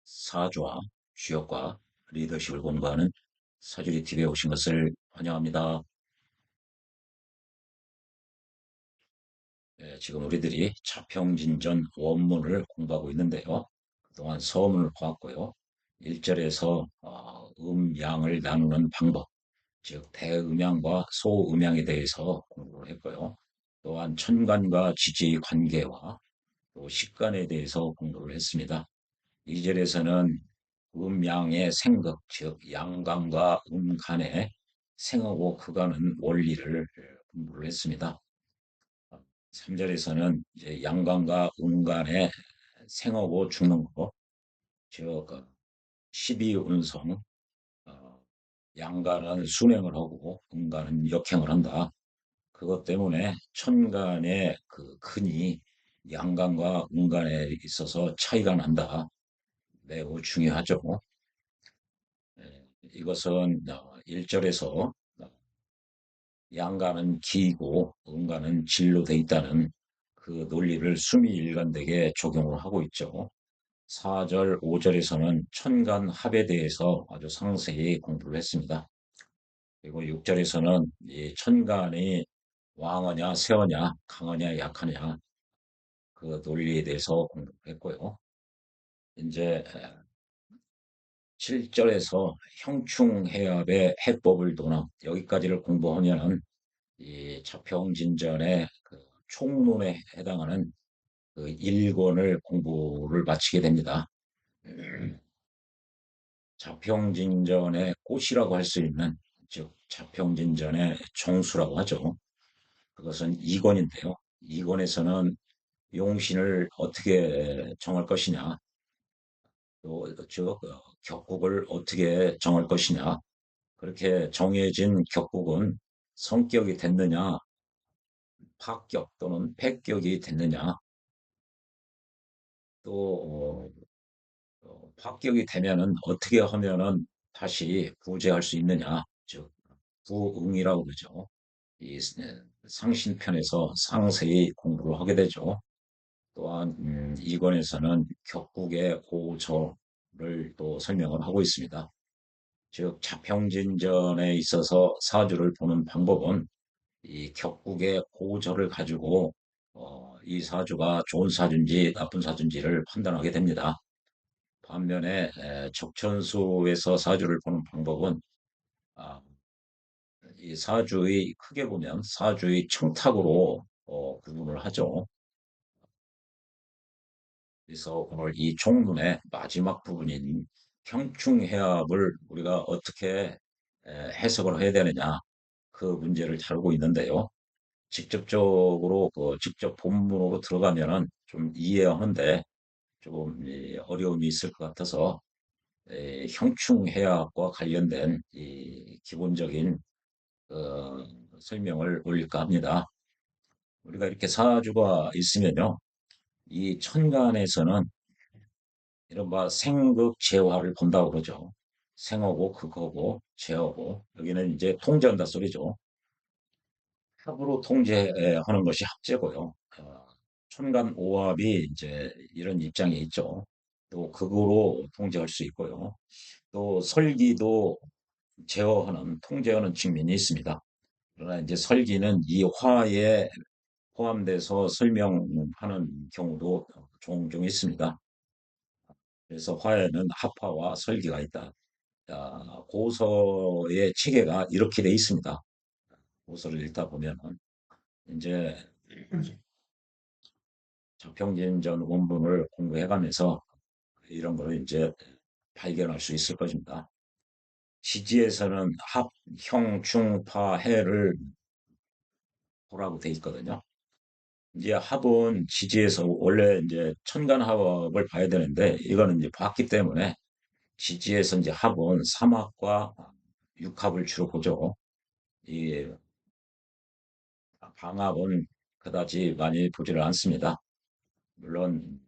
사주와 주역과 리더십을 공부하는 사주리 TV에 오신 것을 환영합니다. 지금 우리들이 자평진전 원문을 공부하고 있는데요. 그동안 서문을 보았고요. 1절에서 음양을 나누는 방법, 즉 대음양과 소음양에 대해서 공부를 했고요. 또한 천간과 지지의 관계와 또 식간에 대해서 공부를 했습니다. 2절에서는 음양의 생극, 즉 양간과 음간의 생하고 그간은 원리를 공부를 했습니다. 3절에서는 이제 양간과 음간의 생하고 죽는 거, 즉 12운성, 양간은 순행을 하고 음간은 역행을 한다. 그것 때문에 천간의 그 근이 양간과 음간에 있어서 차이가 난다. 매우 중요하죠. 이것은 1절에서 양가는 기이고 음가는 질로 돼 있다는 그 논리를 수미일관되게 적용을 하고 있죠. 4절, 5절에서는 천간 합에 대해서 아주 상세히 공부를 했습니다. 그리고 6절에서는 이 천간이 왕하냐, 세하냐, 강하냐, 약하냐 그 논리에 대해서 공부를 했고요. 이제 7절에서 형충해압의 해법을 논함 여기까지를 공부하면 이 차평진전의 그 총론에 해당하는 그 1권을 공부를 마치게 됩니다. 차평진전의 꽃이라고 할 수 있는 즉 차평진전의 정수라고 하죠. 그것은 2권인데요. 2권에서는 용신을 어떻게 정할 것이냐, 또 격국을 어떻게 정할 것이냐, 그렇게 정해진 격국은 성격이 됐느냐, 파격 또는 패격이 됐느냐, 또 파격이 되면은 어떻게 하면은 다시 구제할 수 있느냐, 즉 부응이라고 그러죠. 이 상신편에서 상세히 공부를 하게 되죠. 또한 이권에서는 격국의 고저를 또 설명을 하고 있습니다. 즉 자평진전에 있어서 사주를 보는 방법은 이 격국의 고저를 가지고 이 사주가 좋은 사주인지 나쁜 사주인지를 판단하게 됩니다. 반면에 적천수에서 사주를 보는 방법은 아, 이 사주의 크게 보면 사주의 청탁으로 구분을 하죠. 그래서 오늘 이 총론의 마지막 부분인 형충해압을 우리가 어떻게 해석을 해야 되느냐 그 문제를 다루고 있는데요. 직접적으로 직접 본문으로 들어가면은 좀 이해하는데 조금 어려움이 있을 것 같아서 형충해학과 관련된 이 기본적인 어, 설명을 올릴까 합니다. 우리가 이렇게 사주가 있으면요, 이 천간에서는 이른바 생극재화를 본다고 그러죠. 생하고 극하고 재하고 여기는 이제 통제한다 소리죠. 합으로 통제하는 것이 합재고요. 천간 오합이 이제 이런 입장에 있죠. 또 극으로 통제할 수 있고요. 또 설기도 제어하는 통제하는 측면이 있습니다. 그러나 이제 설기는 이 화에 포함돼서 설명하는 경우도 종종 있습니다. 그래서 화에는 합화와 설기가 있다. 고서의 체계가 이렇게 돼 있습니다. 고서를 읽다 보면은 이제 자평진전 원문을 공부해가면서 이런 거를 이제 발견할 수 있을 것입니다. 지지에서는 합, 형, 충, 파, 해를 보라고 돼 있거든요. 이제 합은 지지에서 원래 이제 천간합을 봐야 되는데 이거는 이제 봤기 때문에 지지에서 이제 합은 삼합과 육합을 주로 보죠. 이 방합은 그다지 많이 보지를 않습니다. 물론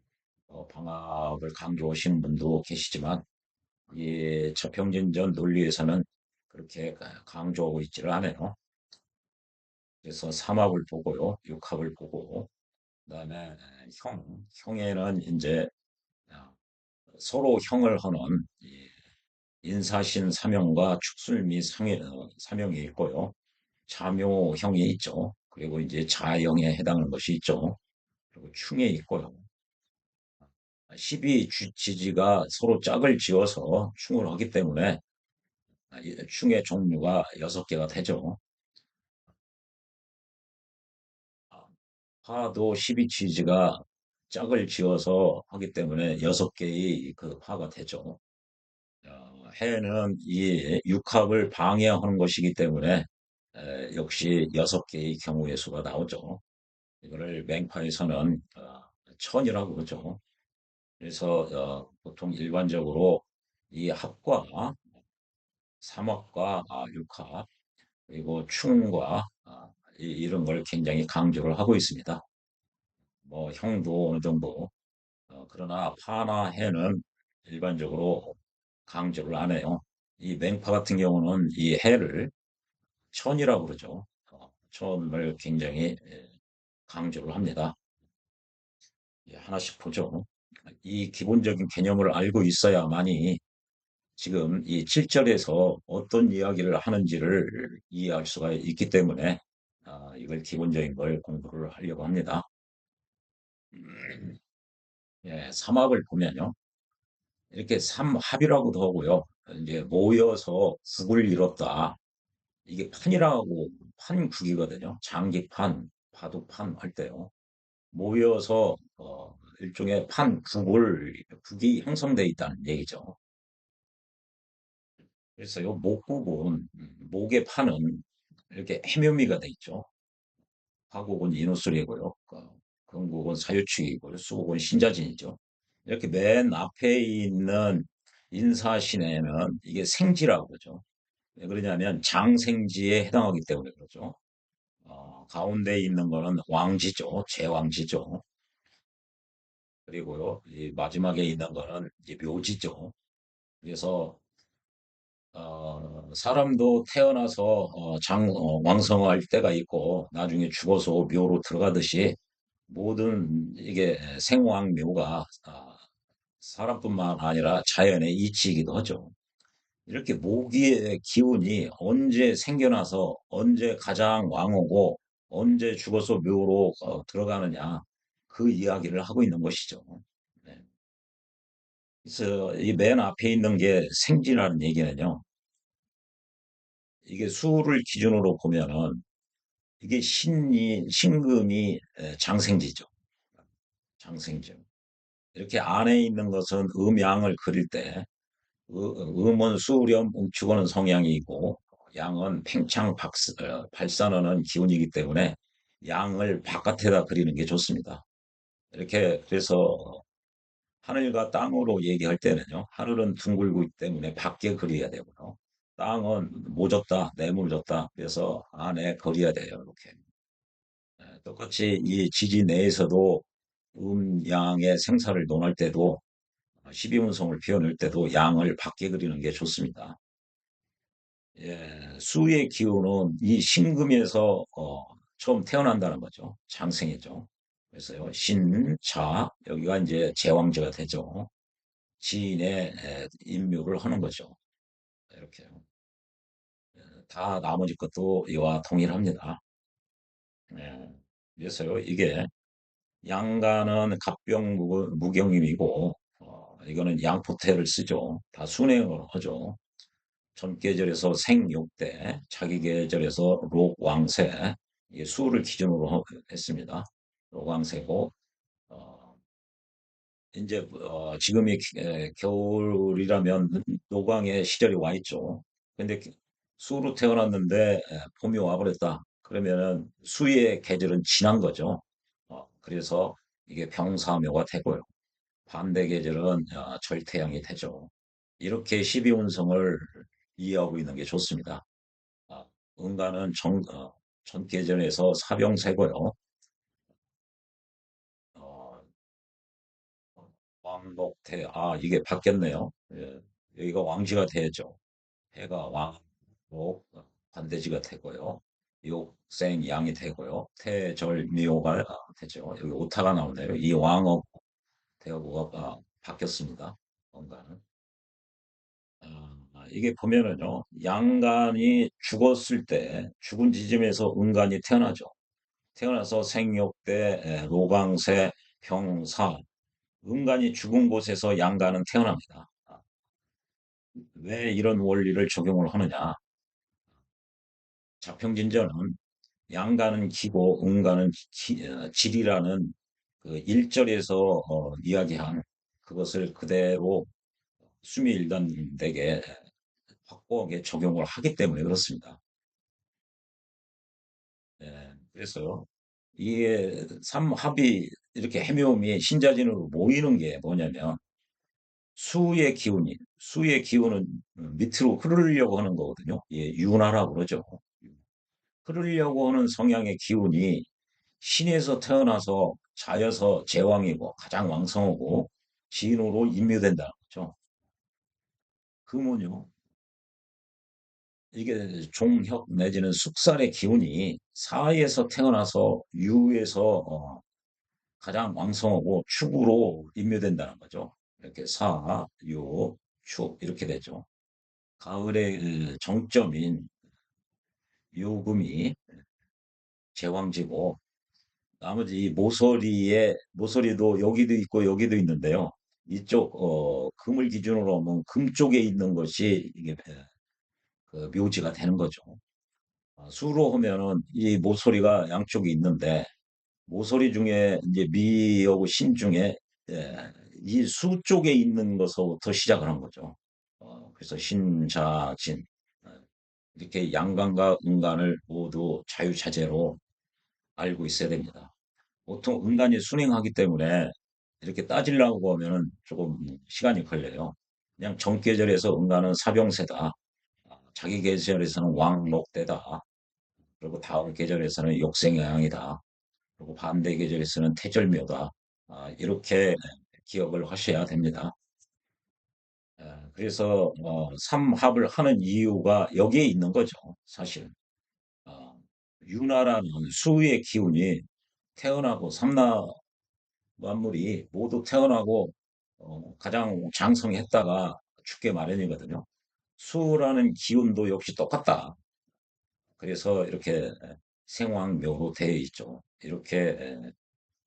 방합을 강조하시는 분도 계시지만 이 저평진전 논리에서는 그렇게 강조하고 있지를 않아요. 그래서 삼합을 보고요, 육합을 보고 그다음에 형에는 이제 서로 형을 하는 이 인사신 사명과 축술미 사명이 있고요. 자묘형이 있죠. 그리고 이제 자형에 해당하는 것이 있죠. 그리고 충에 있고요. 12지지가 서로 짝을 지어서 충을 하기 때문에 이 충의 종류가 6개가 되죠. 파도 12지지가 짝을 지어서 하기 때문에 6개의 그 파가 되죠. 해는 이 육합을 방해하는 것이기 때문에 역시 6개의 경우의 수가 나오죠. 이거를 맹파에서는 천이라고 그러죠. 그래서 보통 일반적으로 이 합과 삼합과 육합 그리고 충과 이런 걸 굉장히 강조를 하고 있습니다. 뭐 형도 어느 정도 그러나 파나 해는 일반적으로 강조를 안 해요. 이 맹파 같은 경우는 이 해를 천이라고 그러죠. 천을 굉장히 강조를 합니다. 하나씩 보죠. 이 기본적인 개념을 알고 있어야만이 지금 이 7절에서 어떤 이야기를 하는지를 이해할 수가 있기 때문에 이걸 기본적인 걸 공부를 하려고 합니다. 예, 삼합을 보면요. 이렇게 삼합이라고도 하고요. 이제 모여서 국을 이뤘다. 이게 판이라고 판국이거든요. 장기판, 바둑판 할 때요. 모여서 일종의 국이 형성돼 있다는 얘기죠. 그래서 요 목국은 목의 판은 이렇게 해묘미가 돼 있죠. 화국은 인호술이고요. 경국은 사유축이고요. 수국은 신자진이죠. 이렇게 맨 앞에 있는 인사신에는 이게 생지라고 그러죠. 왜 그러냐면 장생지에 해당하기 때문에 그러죠. 가운데 있는 거는 왕지죠. 제왕지죠. 그리고요, 이 마지막에 있는 거는 이제 묘지죠. 그래서 사람도 태어나서 왕성할 때가 있고 나중에 죽어서 묘로 들어가듯이 모든 이게 생왕묘가 사람뿐만 아니라 자연의 이치이기도 하죠. 이렇게 모기의 기운이 언제 생겨나서 언제 가장 왕오고 언제 죽어서 묘로 들어가느냐 그 이야기를 하고 있는 것이죠. 네. 그래서 이 맨 앞에 있는 게 생지라는 얘기는요. 이게 수를 기준으로 보면은 이게 신금이 장생지죠. 장생지. 이렇게 안에 있는 것은 음양을 그릴 때 음은 수렴, 웅축어는 성향이고 양은 발산어는 기운이기 때문에 양을 바깥에다 그리는 게 좋습니다. 이렇게 그래서 하늘과 땅으로 얘기할 때는요. 하늘은 둥글고 있기 때문에 밖에 그려야 되고요. 땅은 모졌다, 내물졌다. 그래서 안에 그려야 돼요. 이렇게. 똑같이 이 지지 내에서도 양의 생사를 논할 때도 12운성을 표현할 때도 양을 밖에 그리는 게 좋습니다. 예, 수의 기운은 이 신금에서 처음 태어난다는 거죠. 장생이죠. 그래서요, 신자, 여기가 이제 제왕제가 되죠. 지인의 임묘를 하는 거죠. 이렇게. 다 나머지 것도 이와 동일합니다. 예, 그래서요, 이게 양가는 갑병 무경임이고, 이거는 양포태를 쓰죠. 다 순행을 하죠. 전계절에서 생육대, 자기계절에서 록왕세, 이게 수를 기준으로 했습니다. 록왕세고, 어, 이제 지금이 겨울이라면 노광의 시절이 와 있죠. 근데 수로 태어났는데 봄이 와버렸다. 그러면은 수의 계절은 지난 거죠. 그래서 이게 병사묘가 되고요. 반대 계절은 절태양이 되죠. 이렇게 12운성을 이해하고 있는 게 좋습니다. 아, 응가는 전계절에서 사병세고요. 어, 왕복태, 이게 바뀌었네요. 예, 여기가 왕지가 되죠. 해가 왕복, 반대지가 되고요. 욕생 양이 되고요. 태절미호가 되죠. 여기 오타가 나오네요. 이 왕업 대어구가 바뀌었습니다. 응가는. 이게 보면은요, 양간이 죽었을 때 죽은 지점에서 응간이 태어나죠. 태어나서 생육대, 로강새, 병사, 응간이 죽은 곳에서 양간은 태어납니다. 왜 이런 원리를 적용을 하느냐? 자평진전은 양간은 기고 응간은 질이라는 그 일절에서 이야기한 그것을 그대로 수미일관되게 확고하게 적용을 하기 때문에 그렇습니다. 그래서요, 이게 삼합이 이렇게 해묘음이 신자진으로 모이는 게 뭐냐면 수의 기운은 밑으로 흐르려고 하는 거거든요. 예, 윤화라고 그러죠. 흐르려고 하는 성향의 기운이 신에서 태어나서 자여서 제왕이고 가장 왕성하고 진으로 인묘된다는 거죠. 그러면요, 이게 종혁 내지는 숙살의 기운이 사에서 태어나서 유에서 가장 왕성하고 축으로 인묘된다는 거죠. 이렇게 사, 유, 축 이렇게 되죠. 가을의 그 정점인 요금이 제왕지고 나머지 이 모서리도 여기도 있고 여기도 있는데요. 이쪽 금을 기준으로 하면 금 쪽에 있는 것이 이게 그 묘지가 되는 거죠. 수로 하면은 이 모서리가 양쪽에 있는데 모서리 중에 이제 미하고 신 중에 이 수 쪽에 있는 것부터 시작을 한 거죠. 그래서 신자진 이렇게 양간과 음간을 모두 자유자재로 알고 있어야 됩니다. 보통 음간이 순행하기 때문에 이렇게 따지려고 하면은 조금 시간이 걸려요. 그냥 정계절에서 음간은 사병세다. 자기 계절에서는 왕록대다. 그리고 다음 계절에서는 욕생양이다. 그리고 반대 계절에서는 태절묘다. 이렇게 기억을 하셔야 됩니다. 그래서 삼합을 하는 이유가 여기에 있는 거죠. 사실. 어, 유나라는 수의 기운이 태어나고 삼나 만물이 모두 태어나고 가장 장성했다가 죽게 마련이거든요. 수라는 기운도 역시 똑같다. 그래서 이렇게 생왕묘로 되어 있죠. 이렇게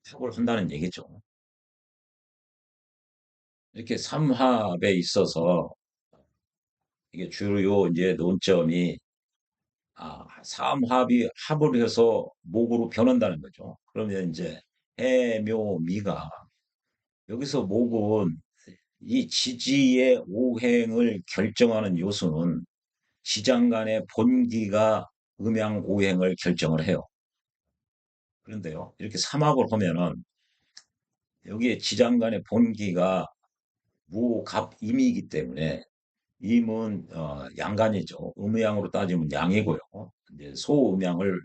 합을 한다는 얘기죠. 이렇게 삼합에 있어서 이게 주요 이제 논점이 삼합이 합을 해서 목으로 변한다는 거죠. 그러면 이제 해묘미가 여기서 목은 이 지지의 오행을 결정하는 요소는 지장간의 본기가 음양 오행을 결정을 해요. 그런데요, 이렇게 삼합을 하면은 여기에 지장간의 본기가 무갑임이기 때문에 임은 양간이죠. 음양으로 따지면 양이고요. 이제 소음양을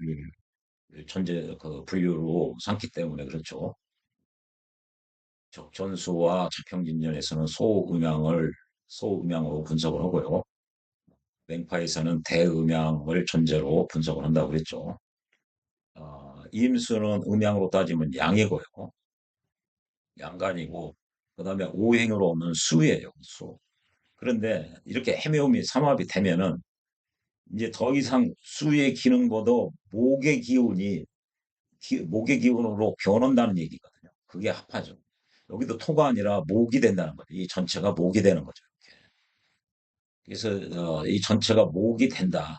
천재 그 분류로 삼기 때문에 그렇죠. 적천수와 자평진전에서는 소음양으로 분석을 하고요. 맹파에서는 대음양을 전제로 분석을 한다고 그랬죠. 임수는 음양으로 따지면 양이고요. 양간이고, 그 다음에 오행으로 오면 수예요, 수. 그런데 이렇게 해묘미 삼합이 되면은 이제 더 이상 수의 기능보다 목의 기운이, 목의 기운으로 변한다는 얘기거든요. 그게 합하죠. 여기도 토가 아니라 목이 된다는 거죠. 이 전체가 목이 되는 거죠. 그래서 이 전체가 목이 된다는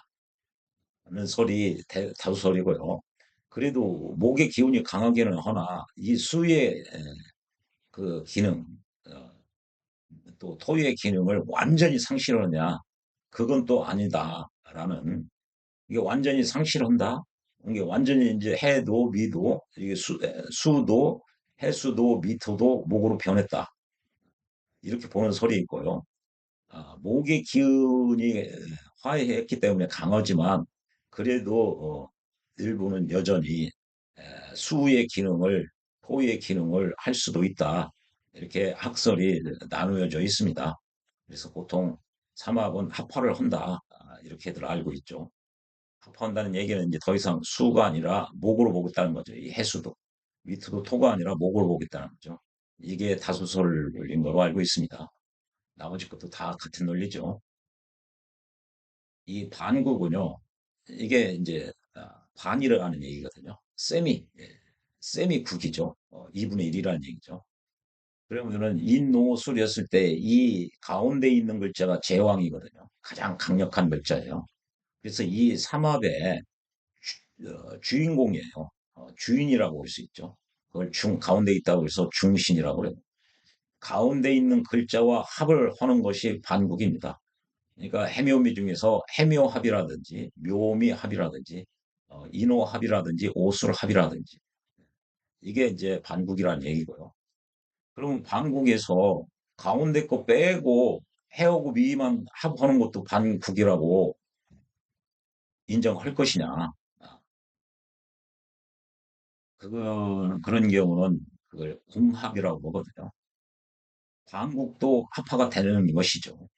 소리, 다수설이고요. 그래도 목의 기운이 강하기는 하나 이 수의 그 기능, 어, 또 토의 기능을 완전히 상실하느냐? 그건 또 아니다라는 이게 완전히 상실한다. 이게 완전히 이제 해도 미도 이게 수도 해수도 미토도 목으로 변했다. 이렇게 보는 설이 있고요. 목의 기운이 화해했기 때문에 강하지만 그래도 일부는 여전히 수의 기능을 토의 기능을 할 수도 있다. 이렇게 학설이 나누어져 있습니다. 그래서 보통 삼합은 합화를 한다. 이렇게들 알고 있죠. 합화한다는 얘기는 이제 더 이상 수가 아니라 목으로 보겠다는 거죠. 이 해수도. 위트도 토가 아니라 목으로 보겠다는 거죠. 이게 다수설인 걸로 알고 있습니다. 나머지 것도 다 같은 논리죠. 이 반국은요, 이게 이제 반이라는 얘기거든요. 세미 국이죠. 2분의 1이라는 얘기죠. 그러면은 인노술이었을 때 이 가운데 있는 글자가 제왕이거든요. 가장 강력한 글자예요. 그래서 이 삼합의 주인공이에요. 주인이라고 볼 수 있죠. 그걸 가운데 있다고 해서 중신이라고 그래요. 가운데 있는 글자와 합을 하는 것이 반국입니다. 그러니까 해묘미 중에서 해묘합이라든지 묘미합이라든지 인호합이라든지 오술합이라든지 이게 이제 반국이라는 얘기고요. 그러면 반국에서 가운데 거 빼고 해오고 미만 합하는 것도 반국이라고 인정할 것이냐? 그런 경우는 그걸 공합이라고 보거든요. 반국도 합화가 되는 것이죠.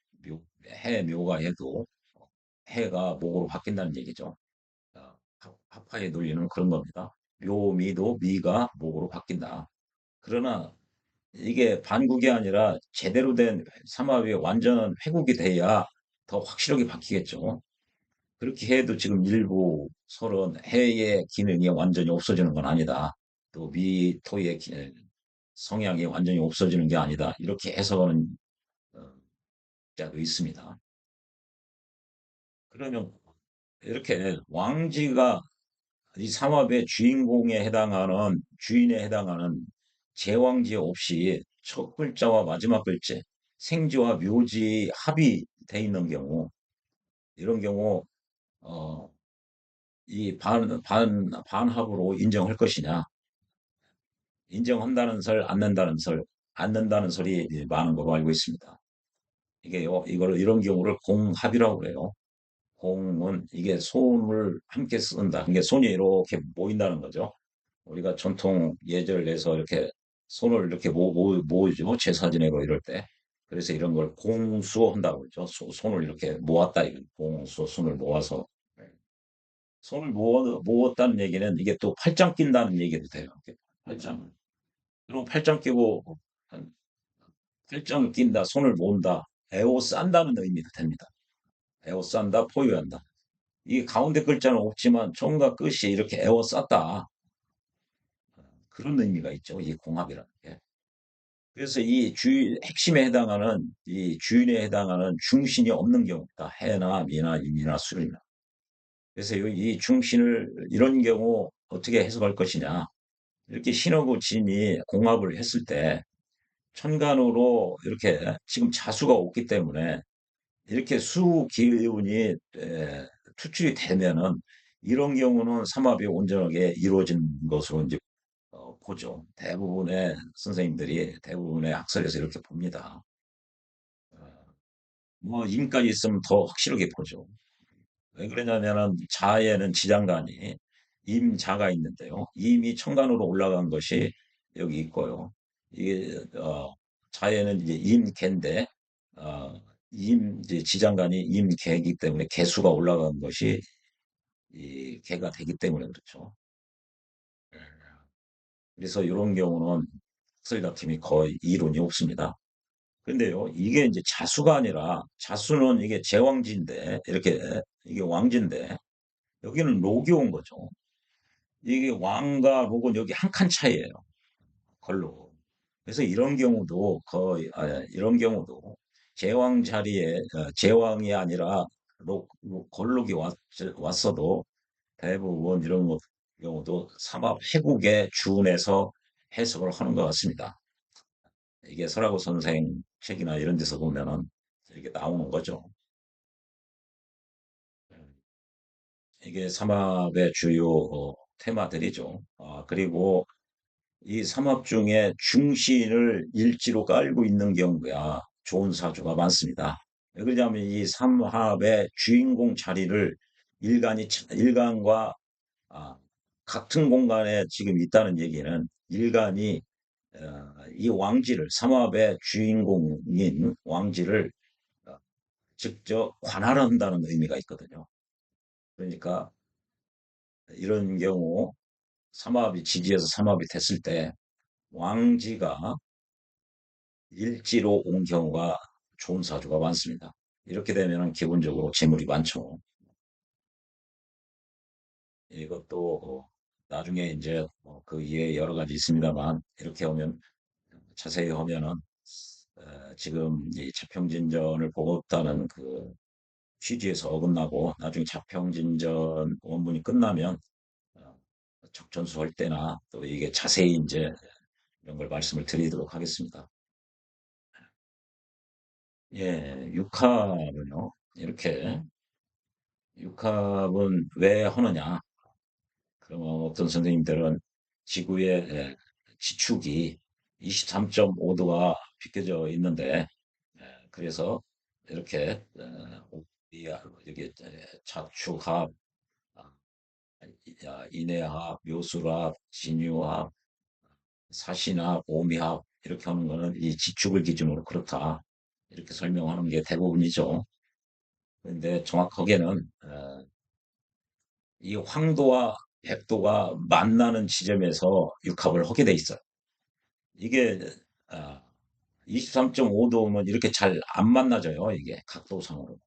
묘가 해도 해가 목으로 바뀐다는 얘기죠. 합화의 논리는 그런 겁니다. 묘미도 미가 목으로 바뀐다. 그러나 이게 반국이 아니라 제대로 된 삼합이 완전 회국이 돼야 더 확실하게 바뀌겠죠. 그렇게 해도 지금 일부 설은 해의 기능이 완전히 없어지는 건 아니다. 또 미토의 성향이 완전히 없어지는 게 아니다. 이렇게 해석하는 어, 자도 있습니다. 그러면 이렇게 왕지가 이 삼합의 주인공에 해당하는 주인에 해당하는 제왕지 없이 첫 글자와 마지막 글자 생지와 묘지 합이 돼 있는 경우 이런 경우 어, 이 반합으로 인정할 것이냐 인정한다는 설, 않는다는 설이 많은 걸로 알고 있습니다. 이게요, 이런 경우를 공합이라고 그래요. 공은 이게 손을 함께 쓴다. 이게 손이 이렇게 모인다는 거죠. 우리가 전통 예절 내서 이렇게 손을 이렇게 모으죠. 제사 지내고 이럴 때. 그래서 이런 걸 공수한다고 그러죠. 손을 이렇게 모았다. 이거 공수, 손을 모아서. 네. 손을 모았다는 얘기는 이게 또 팔짱 낀다는 얘기도 돼요. 이렇게 팔짱. 그럼 팔짱 끼고 팔짱 낀다, 손을 모은다, 에워싼다는 의미도 됩니다. 에워싼다, 포유한다. 이 가운데 글자는 없지만 총과 끝이 이렇게 에워쌌다. 그런 의미가 있죠. 이 공합이라는 게. 그래서 핵심에 해당하는 이 주인에 해당하는 중신이 없는 경우다. 해나 미나 임이나 술이나. 그래서 이 중신을 이런 경우 어떻게 해석할 것이냐. 이렇게 신하고 진이 공합을 했을 때 천간으로 이렇게 지금 자수가 없기 때문에 이렇게 수 기운이 투출이 되면은 이런 경우는 삼합이 온전하게 이루어진 것으로 이제 보죠. 대부분의 학설에서 이렇게 봅니다. 어, 뭐 임까지 있으면 더 확실하게 보죠. 왜 그러냐면은 자에는 지장간이 임자가 있는데요. 임이 천간으로 올라간 것이 여기 있고요. 이게 자에는 이제 임계인데 이제 지장간이 임계이기 때문에 개수가 올라간 것이 이 개가 되기 때문에 그렇죠. 그래서 이런 경우는 학설다툼이 거의 이론이 없습니다. 근데요, 이게 이제 자수가 아니라 자수는 이게 제왕지인데 이렇게 이게 왕지인데 여기는 록이 온 거죠. 이게 왕과 록은 여기 한 칸 차이예요. 걸로. 그래서 이런 경우도 제왕 자리에 제왕이 아니라 걸록이 왔어도 대부분 경우도 삼합 회국에 준해서 해석을 하는 것 같습니다. 이게 설하고 선생 책이나 이런 데서 보면은 이렇게 나오는 거죠. 이게 삼합의 주요 테마들이죠. 그리고 이 삼합 중에 중신을 일지로 깔고 있는 경우가 좋은 사주가 많습니다. 왜 그러냐면 이 삼합의 주인공 자리를 일간과 아, 같은 공간에 지금 있다는 얘기는 일간이 이 왕지를 삼합의 주인공인 왕지를 어, 직접 관할한다는 의미가 있거든요. 그러니까 이런 경우 삼합이 지지에서 삼합이 됐을 때 왕지가 일지로 온 경우가 좋은 사주가 많습니다. 이렇게 되면은 기본적으로 재물이 많죠. 이것도 나중에 이제 그 이외에 여러 가지 있습니다만 이렇게 하면 자세히 하면은 지금 이 자평진전을 보고없다는 그 취지에서 어긋나고 나중에 자평진전 원문이 끝나면 어, 적전수할 때나 또 이게 자세히 이제 이런 걸 말씀을 드리도록 하겠습니다. 예, 육합은요. 이렇게 육합은 왜 하느냐? 그러면 어떤 선생님들은 지구의 지축이 23.5도가 비껴져 있는데 그래서 이렇게 여기 자축합, 아, 인해합, 묘술합, 진유합, 사신합, 오미합 이렇게 하는 거는 이 지축을 기준으로 그렇다. 이렇게 설명하는 게 대부분이죠. 그런데 정확하게는 이 황도와 백도가 만나는 지점에서 육합을 하게 돼 있어요. 이게 23.5도면 이렇게 잘 안 만나져요. 이게 각도상으로.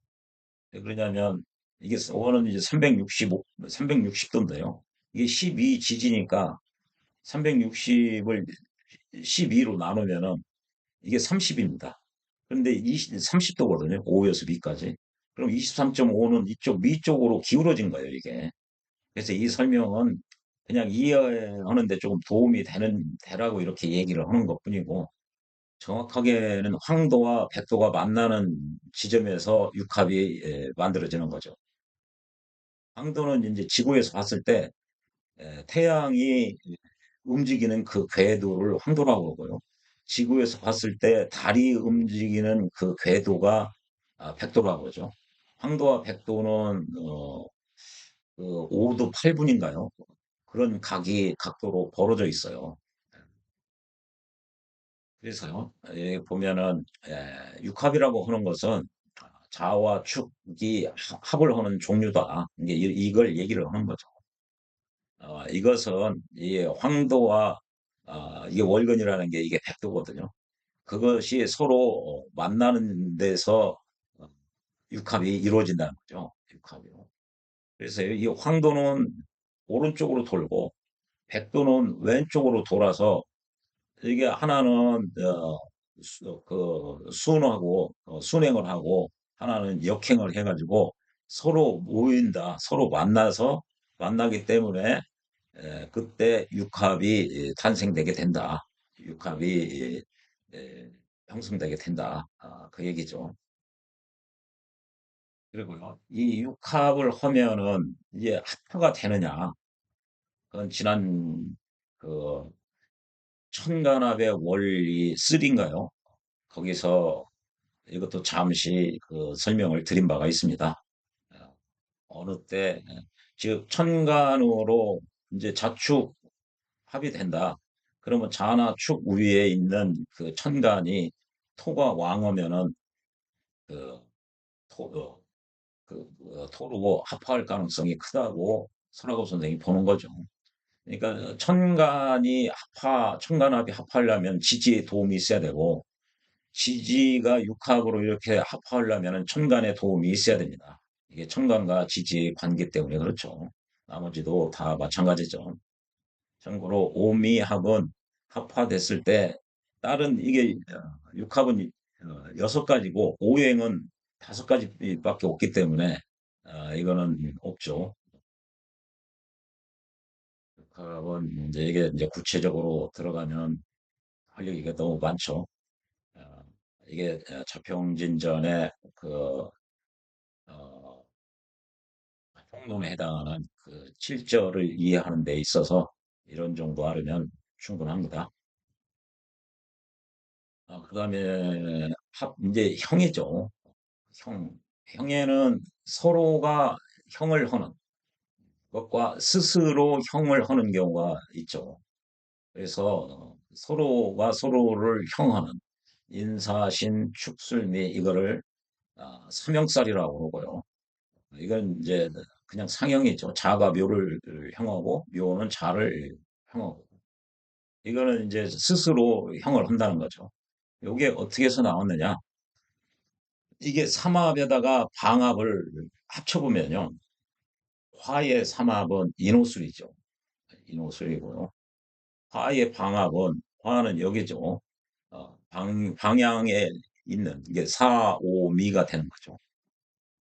왜 그러냐면 이게 원은 이제 360도인데요. 이게 12 지지니까 360을 12로 나누면은 이게 30입니다. 그런데 30도거든요. O에서 B까지. 그럼 23.5는 이쪽 위쪽으로 기울어진 거예요, 이게. 그래서 이 설명은 그냥 이해하는데 조금 도움이 되라고 이렇게 얘기를 하는 것뿐이고, 정확하게는 황도와 백도가 만나는 지점에서 육합이 만들어지는 거죠. 황도는 이제 지구에서 봤을 때 태양이 움직이는 그 궤도를 황도라고 하고요. 지구에서 봤을 때 달이 움직이는 그 궤도가 백도라고 하죠. 황도와 백도는 그 5도 8분인가요? 그런 각도로 벌어져 있어요. 그래서요, 보면은 육합이라고 하는 것은 자와 축이 합을 하는 종류다. 이게 이걸 얘기를 하는 거죠. 이것은 이 황도와 이게 월근이라는 게 이게 백도거든요. 그것이 서로 만나는 데서 어, 육합이 이루어진다는 거죠. 육합이요. 그래서 이 황도는 오른쪽으로 돌고 백도는 왼쪽으로 돌아서 이게 하나는 순하고 순행을 하고 하나는 역행을 해가지고 서로 모인다, 서로 만나기 때문에 그때 육합이 탄생되게 된다. 육합이 에, 형성되게 된다. 그 얘기죠. 그리고요, 이 육합을 하면은 이제 합화가 되느냐? 그건 지난 그 천간합의 원리 3인가요? 거기서 이것도 잠시 그 설명을 드린 바가 있습니다. 어느 때, 즉, 천간으로 이제 자축 합이 된다. 그러면 자나 축 위에 있는 그 천간이 토가 왕하면은 그 토, 토로 합할 가능성이 크다고 설하고 선생이 보는 거죠. 그러니까 천간합이 합하려면 지지의 도움이 있어야 되고, 지지가 육합으로 이렇게 합하려면 천간의 도움이 있어야 됩니다. 이게 천간과 지지의 관계 때문에 그렇죠. 나머지도 다 마찬가지죠. 참고로 오미합은 합화됐을 때 다른 이게 육합은 6가지고 오행은 5가지밖에 없기 때문에 이거는 없죠. 육합은 이제 이게 이제 구체적으로 들어가면 할 얘기가 너무 많죠. 어, 이게 자평진전의 그 어, 평론에 해당하는 그 7절을 이해하는 데 있어서 이런 정도 알으면 충분합니다. 그다음에 이제 형이죠. 형. 형에는 서로가 형을 하는 것과 스스로 형을 하는 경우가 있죠. 그래서 서로가 서로를 형하는 인사신, 축술미 이거를 삼형살이라고 그러고요. 이건 이제 그냥 상형이죠. 자가 묘를 형하고 묘는 자를 형하고 이거는 이제 스스로 형을 한다는 거죠. 이게 어떻게 해서 나왔느냐? 이게 삼합에다가 방합을 합쳐보면요. 화의 삼합은 인호술이죠. 인호술이고요. 화의 방합은, 화는 여기죠. 방향에 있는, 이게 사오미가 되는 거죠.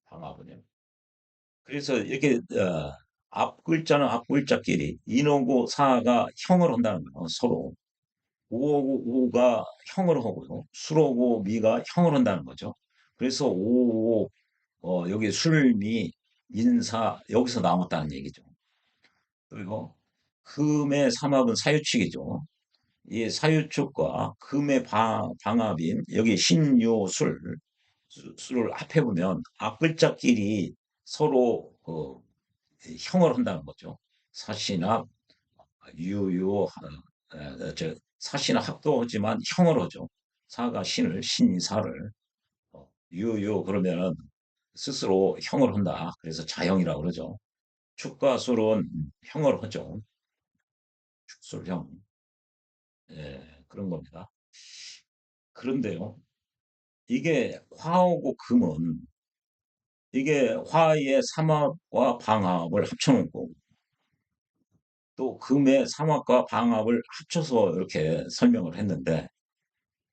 방합은요. 그래서 이렇게, 앞 글자는 앞 글자끼리, 인호고 사가 형을 한다는 거예요. 서로. 오하고 오가 형을 하고요. 술하고 미가 형을 한다는 거죠. 그래서 오, 여기 술미, 인사, 여기서 나왔다는 얘기죠. 그리고 금의 삼합은 사유축이죠. 이 사유축과 금의 방합인 여기 신요술 술을 합해보면 앞글자끼리 서로 형을 한다는 거죠. 사시나 유유 사시나 합도 하지만 형을 하죠. 사가 신을 신이 사를 유유 그러면은 스스로 형을 한다. 그래서 자형이라고 그러죠. 축과 술은 형을 하죠. 축술형. 예, 그런 겁니다. 그런데요, 이게 화하고 금은 이게 화의 삼합과 방합을 합쳐놓은 거고 또 금의 삼합과 방합을 합쳐서 이렇게 설명을 했는데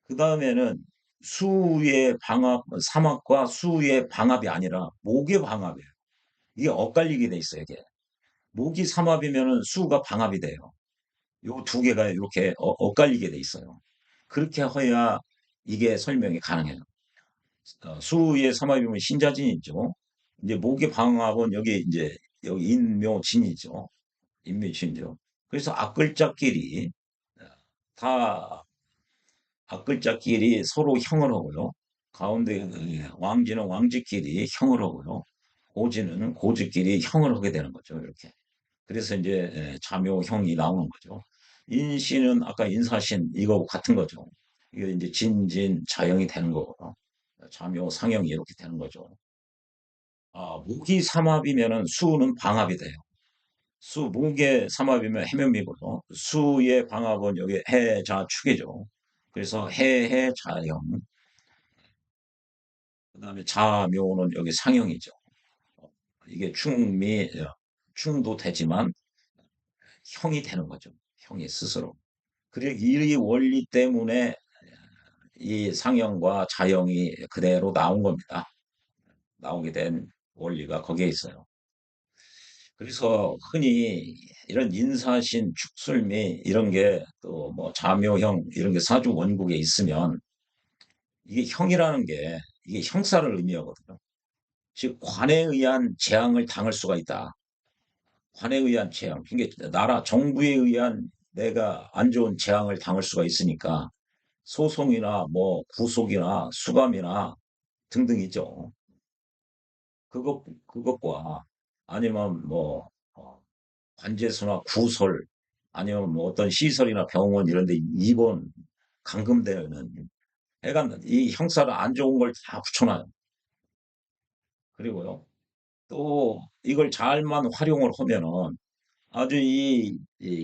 그 다음에는 수의 방합, 삼합과 수의 방합이 아니라 목의 방합이에요. 이게 엇갈리게 돼 있어요, 이게. 목이 삼합이면은 수가 방합이 돼요. 요 두 개가 이렇게 엇갈리게 돼 있어요. 그렇게 해야 이게 설명이 가능해요. 수의 삼합이면 신자진이죠. 이제 목의 방합은 여기 이제 여기 인묘진이죠. 인묘진이죠. 그래서 앞글자끼리 다 앞글자끼리 서로 형을 하고요. 가운데 왕지는 왕지끼리 형을 하고요. 고지는 고지끼리 형을 하게 되는 거죠. 이렇게. 그래서 이제 자묘형이 나오는 거죠. 인신은 아까 인사신 이거 같은 거죠. 이게 이제 진진 자형이 되는 거고요. 자묘 상형이 이렇게 되는 거죠. 무기 삼합이면은 수는 방합이 돼요. 무게 삼합이면 해면미고요. 수의 방합은 여기 해자축이죠. 그래서 해자형. 그다음에 자묘는 여기 상형이죠. 이게 충도 되지만 형이 되는 거죠. 형이 스스로. 그리고 이 원리 때문에 이 상형과 자형이 그대로 나온 겁니다. 나오게 된 원리가 거기에 있어요. 그래서 흔히 이런 인사신, 축술미 이런 게 또 뭐 자묘형 이런 게 사주 원국에 있으면 이게 형이라는 게 이게 형사를 의미하거든요. 즉 관에 의한 재앙을 당할 수가 있다. 관에 의한 재앙. 그러니까 나라 정부에 의한 내가 안 좋은 재앙을 당할 수가 있으니까 소송이나 뭐 구속이나 수감이나 등등 있죠. 그것과 아니면 뭐 관제소나 구설 아니면 뭐 어떤 시설이나 병원 이런 데 입원 감금되는 애가 이 형사를 안 좋은 걸 다 붙여놔요. 그리고요. 또 이걸 잘만 활용을 하면은 아주 이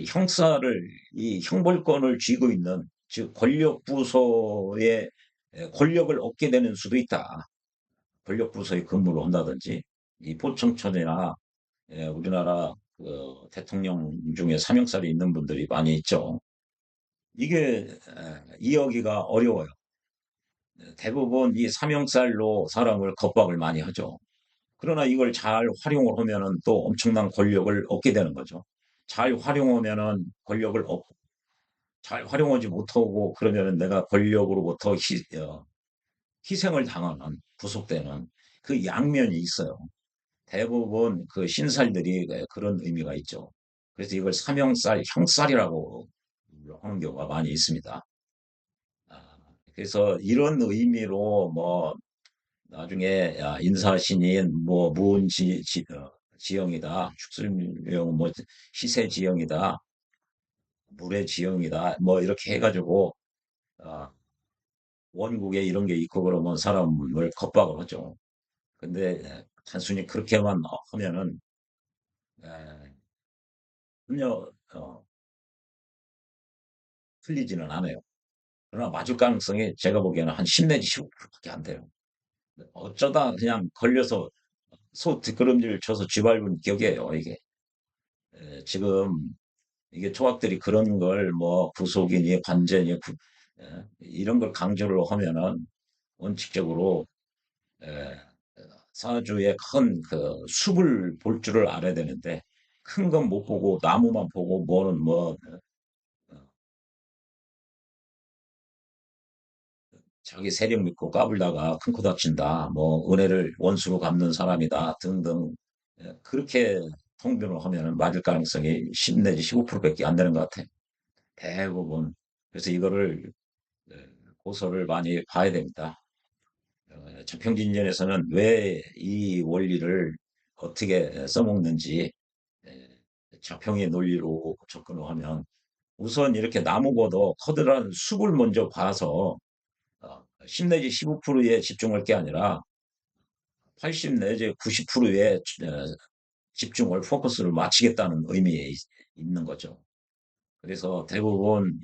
형사를 이 형벌권을 쥐고 있는 즉 권력 부서의 권력을 얻게 되는 수도 있다. 권력 부서에 근무를 한다든지 이 포청천이나 우리나라 그 대통령 중에 사명살이 있는 분들이 많이 있죠. 이게 이해하기가 어려워요. 대부분 이 사명살로 사람을 겁박을 많이 하죠. 그러나 이걸 잘 활용을 하면은 또 엄청난 권력을 얻게 되는 거죠. 잘 활용하면은 권력을 얻고, 잘 활용하지 못하고 그러면은 내가 권력으로부터 희생을 당하는, 구속되는 그 양면이 있어요. 대부분 그 신살들이 그런 의미가 있죠. 그래서 이걸 사명살, 형살이라고 하는 경우가 많이 있습니다. 아, 그래서 이런 의미로 뭐 나중에 인사신인 뭐 지형이다, 축술명 뭐 시세 지형이다, 물의 지형이다, 뭐 이렇게 해가지고 아, 원국에 이런 게 있고 그러면 사람을 겁박을 하죠. 근데 단순히 그렇게만 하면은 에, 전혀 틀리지는 않아요. 그러나 맞을 가능성이 제가 보기에는 한 10 내지 15%밖에 안 돼요. 어쩌다 그냥 걸려서 소 뒷걸음질 쳐서 쥐밟은 격이에요, 이게. 지금 이게 조합들이 그런 걸 뭐 구속이니 관제니 이런 걸 강조를 하면은 원칙적으로 에, 사주의 큰 그 숲을 볼 줄을 알아야 되는데 큰 건 못 보고 나무만 보고 뭐는 뭐 자기 세력 믿고 까불다가 큰 코 다친다. 뭐 은혜를 원수로 갚는 사람이다 등등 그렇게 통변을 하면은 맞을 가능성이 10 내지 15%밖에 안 되는 것 같아요. 대부분. 그래서 이거를 에, 고서를 많이 봐야 됩니다. 자평진전에서는 왜 이 원리를 어떻게 써먹는지 자평의 논리로 접근을 하면 우선 이렇게 나무보다 커다란 숲을 먼저 봐서 10 내지 15%에 집중할 게 아니라 80 내지 90%에 집중을 포커스를 맞추겠다는 의미에 있는 거죠. 그래서 대부분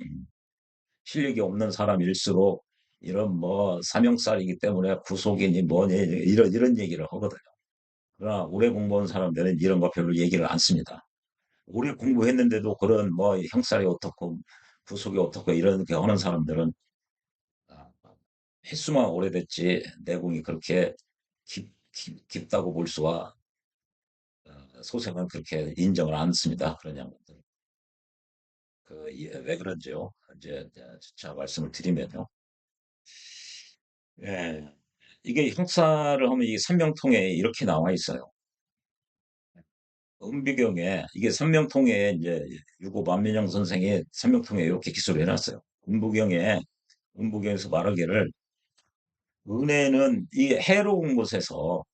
실력이 없는 사람일수록 이런 뭐 사명살이기 때문에 구속이니 뭐니 이런 얘기를 하거든요. 그러나 오래 공부한 사람들은 이런 거 별로 얘기를 안 씁니다. 오래 공부했는데도 그런 뭐 형살이 어떻고 구속이 어떻고 이런 게 하는 사람들은 아, 횟수만 오래됐지 내공이 그렇게 깊다고 볼 수가 소생은 그렇게 인정을 안 씁니다. 그런 양반들. 왜 그런지요? 이제 자 말씀을 드리면요. 예, 이게 형사를 하면 이 삼명통에 이렇게 나와 있어요. 은비경에 이게 삼명통에 이제 유고 만민영 선생이 삼명통에 이렇게 기술을 해놨어요. 은부경에서 말하기를 은혜는 이 해로운 곳에서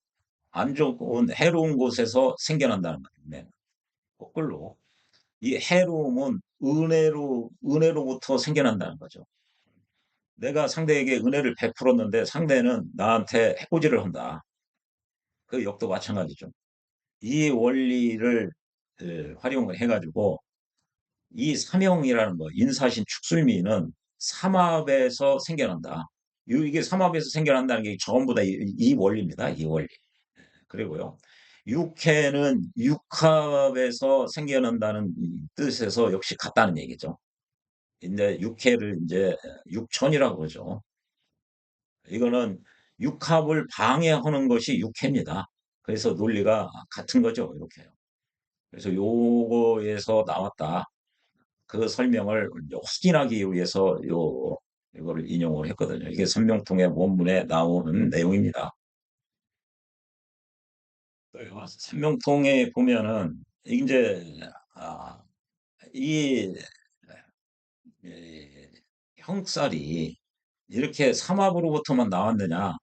안 좋은 해로운 곳에서 생겨난다는 거예요. 네. 거꾸로 이 해로움은 은혜로부터 생겨난다는 거죠. 내가 상대에게 은혜를 베풀었는데 상대는 나한테 해코지를 한다. 그 역도 마찬가지죠. 이 원리를 활용을 해가지고 이 삼형이라는 거, 인사신 축술미는 삼합에서 생겨난다. 이게 삼합에서 생겨난다는 게 전부 다 이 원리입니다. 이 원리. 그리고요. 육해는 육합에서 생겨난다는 뜻에서 역시 같다는 얘기죠. 이제 육해를 이제 육천이라고 그러죠. 이거는 육합을 방해하는 것이 육해입니다. 그래서 논리가 같은 거죠. 이렇게요. 그래서 요거에서 나왔다. 그 설명을 확인하기 위해서 이거를 인용을 했거든요. 이게 선명통의 원문에 나오는 내용입니다. 선명통에 보면은 이제 아, 이, 이 형살이 이렇게 삼합으로부터만 나왔느냐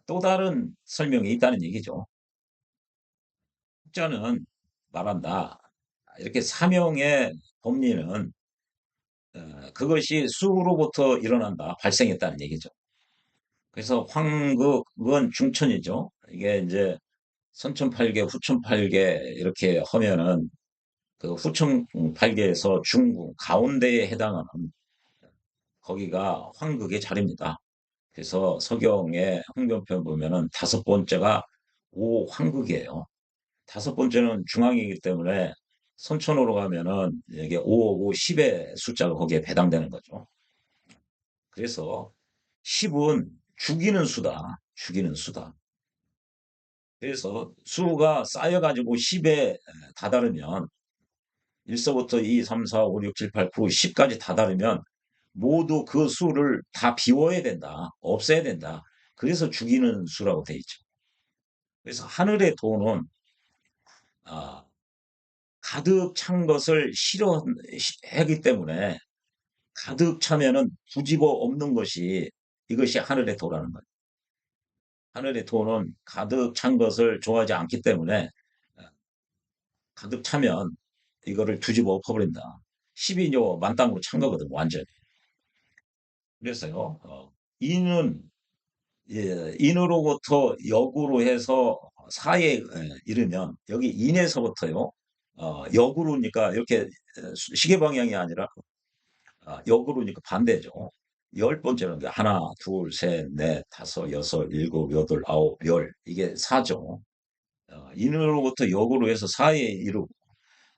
또 다른 설명이 있다는 얘기죠. 학자는 말한다. 이렇게 사명의 법리는 그것이 수로부터 일어난다, 발생했다는 얘기죠. 그래서 황극은 중천이죠. 이게 이제 선천팔계, 후천팔계 이렇게 하면은 그 후천팔계에서 중궁 가운데에 해당하는 거기가 황극의 자리입니다. 그래서 서경의 항변편 보면은 다섯 번째가 오황극이에요. 다섯 번째는 중앙이기 때문에 선천으로 가면은 이게 5, 5, 10의 숫자가 거기에 배당되는 거죠. 그래서 10은 죽이는 수다. 죽이는 수다. 그래서 수가 쌓여가지고 10에 다다르면 1서부터 2, 3, 4, 5, 6, 7, 8, 9, 10까지 다다르면 모두 그 수를 다 비워야 된다. 없애야 된다. 그래서 죽이는 수라고 돼 있죠. 그래서 하늘의 도는 아, 가득 찬 것을 싫어하기 때문에 가득 차면은 뒤집어 엎는 것이 이것이 하늘의 도라는 거예요. 하늘의 도는 가득 찬 것을 좋아하지 않기 때문에 가득 차면 이거를 뒤집어 엎어버린다. 12뇨 만땅으로 찬 거거든, 완전히. 그래서요, 인은, 인으로부터 역으로 해서 사에 이르면, 여기 인에서부터요, 역으로니까 이렇게 시계 방향이 아니라 역으로니까 반대죠. 열 번째는 게 하나, 둘, 셋, 넷, 다섯, 여섯, 일곱, 여덟, 아홉, 열. 이게 사죠. 인으로부터 역으로 해서 사에 이르고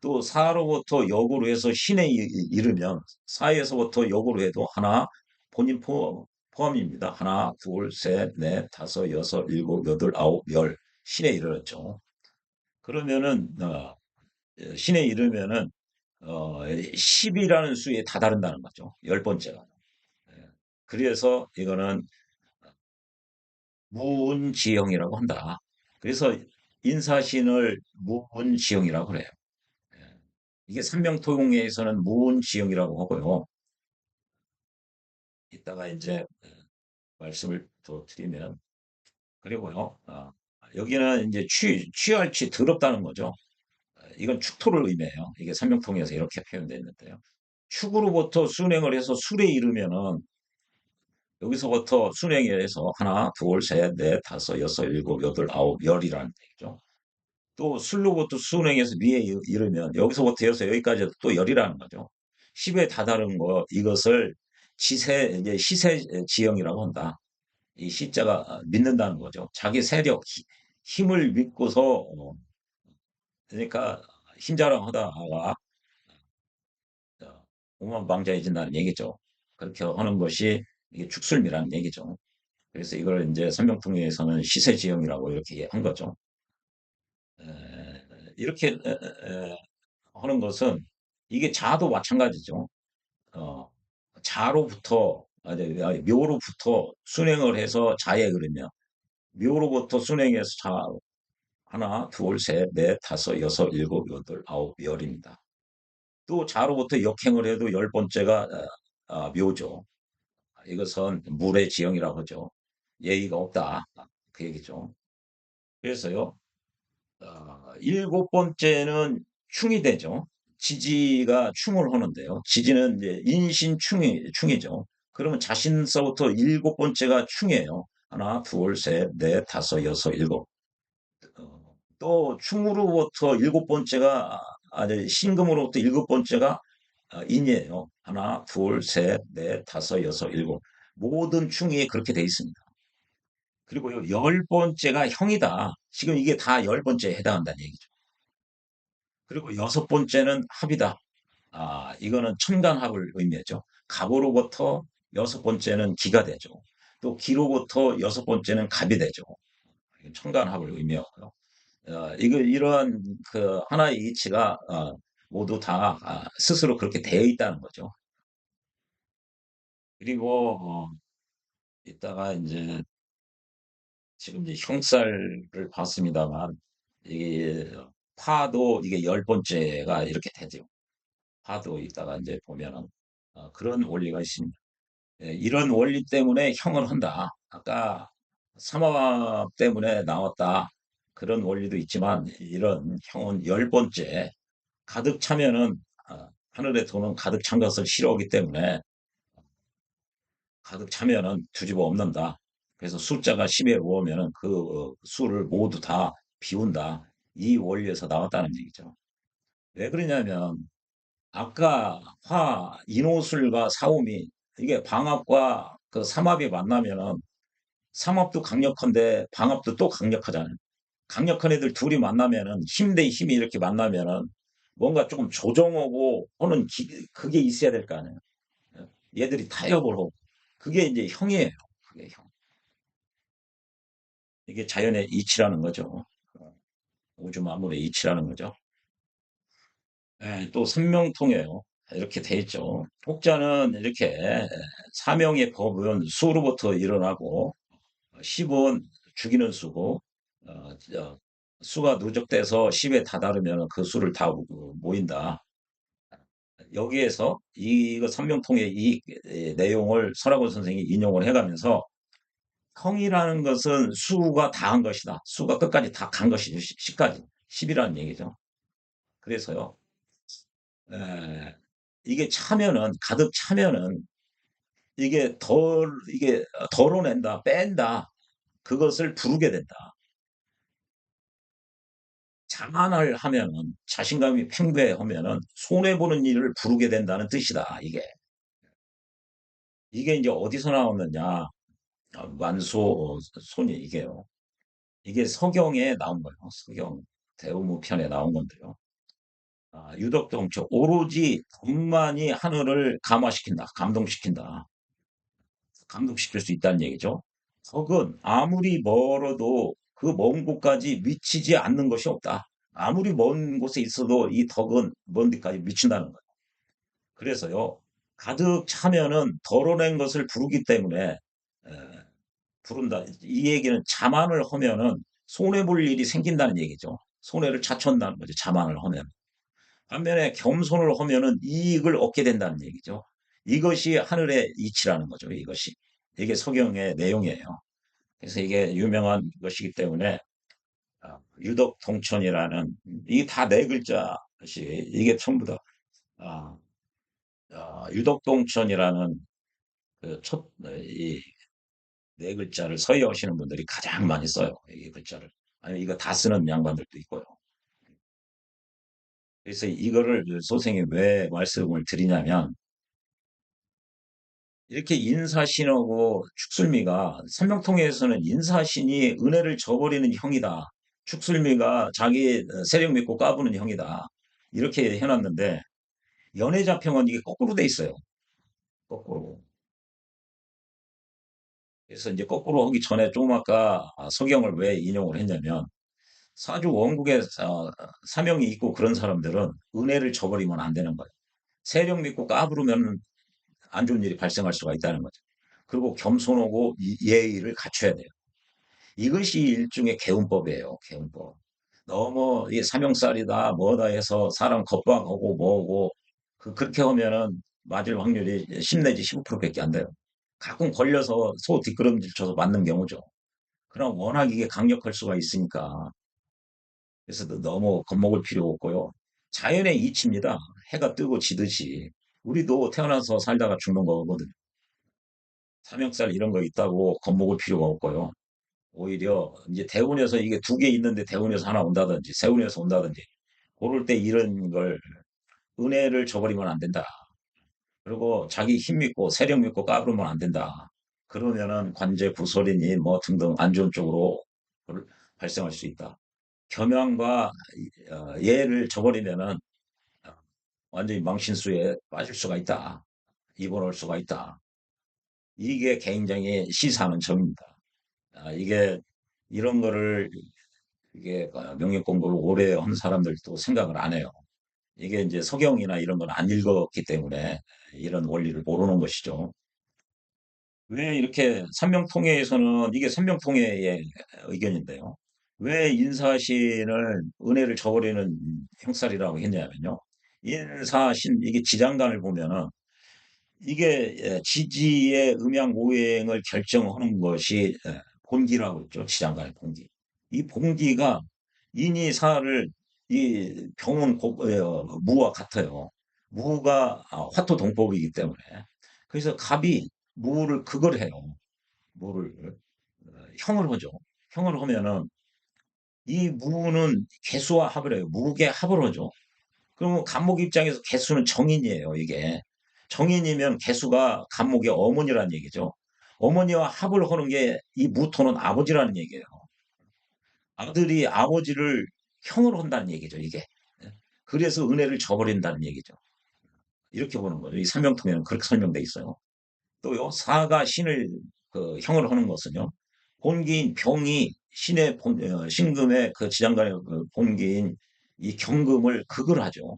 또 사로부터 역으로 해서 신에 이르면 사에서부터 역으로 해도 하나 본인 포함입니다. 하나, 둘, 셋, 넷, 다섯, 여섯, 일곱, 여덟, 아홉, 열 신에 이르렀죠. 그러면은 신에 이르면은 10이라는 수에 다다른다는 거죠. 열 번째가. 예. 그래서 이거는 무운지형이라고 한다. 그래서 인사신을 무운지형이라고 그래요. 예. 이게 삼명토공에서는 무운지형이라고 하고요. 이따가 이제 말씀을 더 드리면 그리고요. 여기는 이제 취할치 더럽다는 거죠. 이건 축토를 의미해요. 이게 삼명통에서 이렇게 표현되어 있는데요. 축으로부터 순행을 해서 술에 이르면은 여기서부터 순행에 해서 하나, 둘, 셋, 넷, 다섯, 여섯, 일곱, 여덟, 아홉, 열이라는 얘기죠. 또 술로부터 순행해서 미에 이르면 여기서부터 해서 여기까지 또 열이라는 거죠. 10에 다다른 거 이것을 이제 시세 지형이라고 한다. 이 시자가 믿는다는 거죠. 자기 세력, 힘을 믿고서 그러니까 힘자랑하다가 오만방자해진다는 얘기죠. 그렇게 하는 것이 이게 축술미라는 얘기죠. 그래서 이걸 이제 삼명통일에서는 시세지형이라고 이렇게 한 거죠. 이렇게 하는 것은 이게 자도 마찬가지죠. 어, 자로부터 아니, 묘로부터 순행을 해서 자에 그러면 묘로부터 순행해서 자 하나, 둘, 셋, 넷, 다섯, 여섯, 일곱, 여덟, 아홉, 열입니다. 또 자로부터 역행을 해도 열 번째가 묘죠. 이것은 물의 지형이라고 하죠. 예의가 없다. 그 얘기죠. 그래서요, 일곱 번째는 충이 되죠. 지지가 충을 하는데요. 지지는 이제 충이죠. 그러면 자신서부터 일곱 번째가 충이에요. 하나, 둘, 셋, 넷, 다섯, 여섯, 일곱. 또 충으로부터 일곱 번째가 아니 신금으로부터 일곱 번째가 인이에요. 하나, 둘, 셋, 넷, 다섯, 여섯, 일곱. 모든 충이 그렇게 돼 있습니다. 그리고 열 번째가 형이다. 지금 이게 다 열 번째에 해당한다는 얘기죠. 그리고 여섯 번째는 합이다. 이거는 첨단합을 의미하죠. 갑으로부터 여섯 번째는 기가 되죠. 또 기로부터 여섯 번째는 갑이 되죠. 첨단합을 의미하고요. 이러한 그 하나의 이치가 모두 다 스스로 그렇게 되어 있다는 거죠. 그리고 이따가 이제 지금 이제 형살을 봤습니다만 이게 파도 이게 열 번째가 이렇게 되죠. 파도 이따가 이제 보면은 그런 원리가 있습니다. 예, 이런 원리 때문에 형을 한다. 아까 삼합 때문에 나왔다. 그런 원리도 있지만 이런 형은 열 번째 가득 차면은 하늘의 돈은 가득 찬 것을 싫어하기 때문에 가득 차면은 뒤집어 엎는다. 그래서 숫자가 10에 오면은 그 수를 모두 다 비운다. 이 원리에서 나왔다는 얘기죠. 왜 그러냐면 아까 인호술과 사음이 이게 방합과 그 삼합이 만나면은 삼합도 강력한데 방합도 또 강력하잖아요. 강력한 애들 둘이 만나면은 힘 대 힘이 이렇게 만나면은 뭔가 조금 조정하고 하는 그게 있어야 될 거 아니에요. 얘들이 타협을 하고 그게 이제 형이에요. 그게 형. 이게 자연의 이치라는 거죠. 우주 만물의 이치라는 거죠. 예, 또 선명통이에요. 이렇게 돼 있죠. 혹자는 이렇게 사명의 법은 수로부터 일어나고 십은 죽이는 수고 수가 누적돼서 10에 다다르면 그 수를 다 모인다. 여기에서 이거 선명통의 이 내용을 설학원 선생이 인용을 해가면서 형이라는 것은 수가 다 한 것이다. 수가 끝까지 다 간 것이죠. 10까지. 10이라는 얘기죠. 그래서요. 에, 이게 차면은 가득 차면은 이게 덜어낸다, 뺀다. 그것을 부르게 된다. 자만을 하면은 자신감이 팽배하면은 손해 보는 일을 부르게 된다는 뜻이다. 이게 이게 이제 어디서 나오느냐? 만소 손이 이게요. 이게 서경에 나온 거예요. 서경 대우무편에 나온 건데요. 유덕동청 오로지 덕만이 하늘을 감화시킨다, 감동시킨다, 감동시킬 수 있다는 얘기죠. 덕은 아무리 멀어도 그 먼 곳까지 미치지 않는 것이 없다. 아무리 먼 곳에 있어도 이 덕은 먼 데까지 미친다는 거예요. 그래서요, 가득 차면은 덜어낸 것을 부르기 때문에 부른다. 이 얘기는 자만을 하면은 손해 볼 일이 생긴다는 얘기죠. 손해를 차천다는 거죠. 자만을 하면. 반면에 겸손을 하면은 이익을 얻게 된다는 얘기죠. 이것이 하늘의 이치라는 거죠. 이것이. 이게 서경의 내용이에요. 그래서 이게 유명한 것이기 때문에 유덕통천이라는 이게 다 네 글자씩 이게 전부 다 아, 유덕통천이라는 이 네 글자를 서예하시는 분들이 가장 많이 써요. 이 글자를. 아니 이거 다 쓰는 양반들도 있고요. 그래서 이거를 선생님 왜 말씀을 드리냐면 이렇게 인사신하고 축술미가 삼명통에서는 인사신이 은혜를 저버리는 형이다. 축술미가 자기 세력 믿고 까부는 형이다. 이렇게 해놨는데 연애자평은 이게 거꾸로 돼 있어요. 거꾸로. 그래서 이제 거꾸로 하기 전에 좀 아까 서경을 왜 인용을 했냐면 사주 원국에 사명이 있고 그런 사람들은 은혜를 저버리면 안 되는 거예요. 세력 믿고 까부르면 안 좋은 일이 발생할 수가 있다는 거죠. 그리고 겸손하고 예의를 갖춰야 돼요. 이것이 일종의 개운법이에요. 개운법. 너무 이 삼형살이다 뭐다 해서 사람 겁박하고 뭐고 그렇게 하면은 맞을 확률이 10 내지 15%밖에 안 돼요. 가끔 걸려서 소 뒷걸음질 쳐서 맞는 경우죠. 그럼 워낙 이게 강력할 수가 있으니까 그래서 너무 겁먹을 필요 없고요. 자연의 이치입니다. 해가 뜨고 지듯이 우리도 태어나서 살다가 죽는 거거든. 삼형살 이런 거 있다고 겁먹을 필요가 없고요. 오히려 이제 대운에서 이게 두 개 있는데 대운에서 하나 온다든지 세운에서 온다든지 그럴 때 이런 걸 은혜를 저버리면 안 된다. 그리고 자기 힘 믿고 세력 믿고 까부르면 안 된다. 그러면은 관제 구설이니 뭐 등등 안 좋은 쪽으로 발생할 수 있다. 겸양과 예를 저버리면은 완전히 망신수에 빠질 수가 있다. 입원할 수가 있다. 이게 굉장히 시사하는 점입니다. 이게 이런 거를 이게 명예 공부를 오래 한 사람들도 생각을 안 해요. 이게 이제 서경이나 이런 걸 안 읽었기 때문에 이런 원리를 모르는 것이죠. 왜 이렇게 삼명통해에서는 이게 삼명통해의 의견인데요. 왜 인사신을 은혜를 저버리는 형살이라고 했냐면요. 인사신 이게 지장간을 보면은 이게 지지의 음양 오행을 결정하는 것이 본기라고 있죠. 지장간의 본기. 이 본기가 인이사를 이 병은 무와 같아요. 무가 화토동법이기 때문에 그래서 갑이 무를 극을 해요. 무를 형을 하죠. 형을 하면은 이 무는 개수와 합을 해요. 무게 합을 하죠. 그러면 간목 입장에서 개수는 정인이에요. 이게 정인이면 개수가 간목의 어머니라는 얘기죠. 어머니와 합을 하는 게 이 무토는 아버지라는 얘기예요. 아들이 아버지를 형으로 한다는 얘기죠, 이게. 예. 그래서 은혜를 저버린다는 얘기죠. 이렇게 보는 거죠. 이 설명통에는 그렇게 설명돼 있어요. 또요, 사가 신을 형을 하는 것은요, 본기인 병이 신금의 그 지장간의 그 본기인 이 경금을 극을 하죠.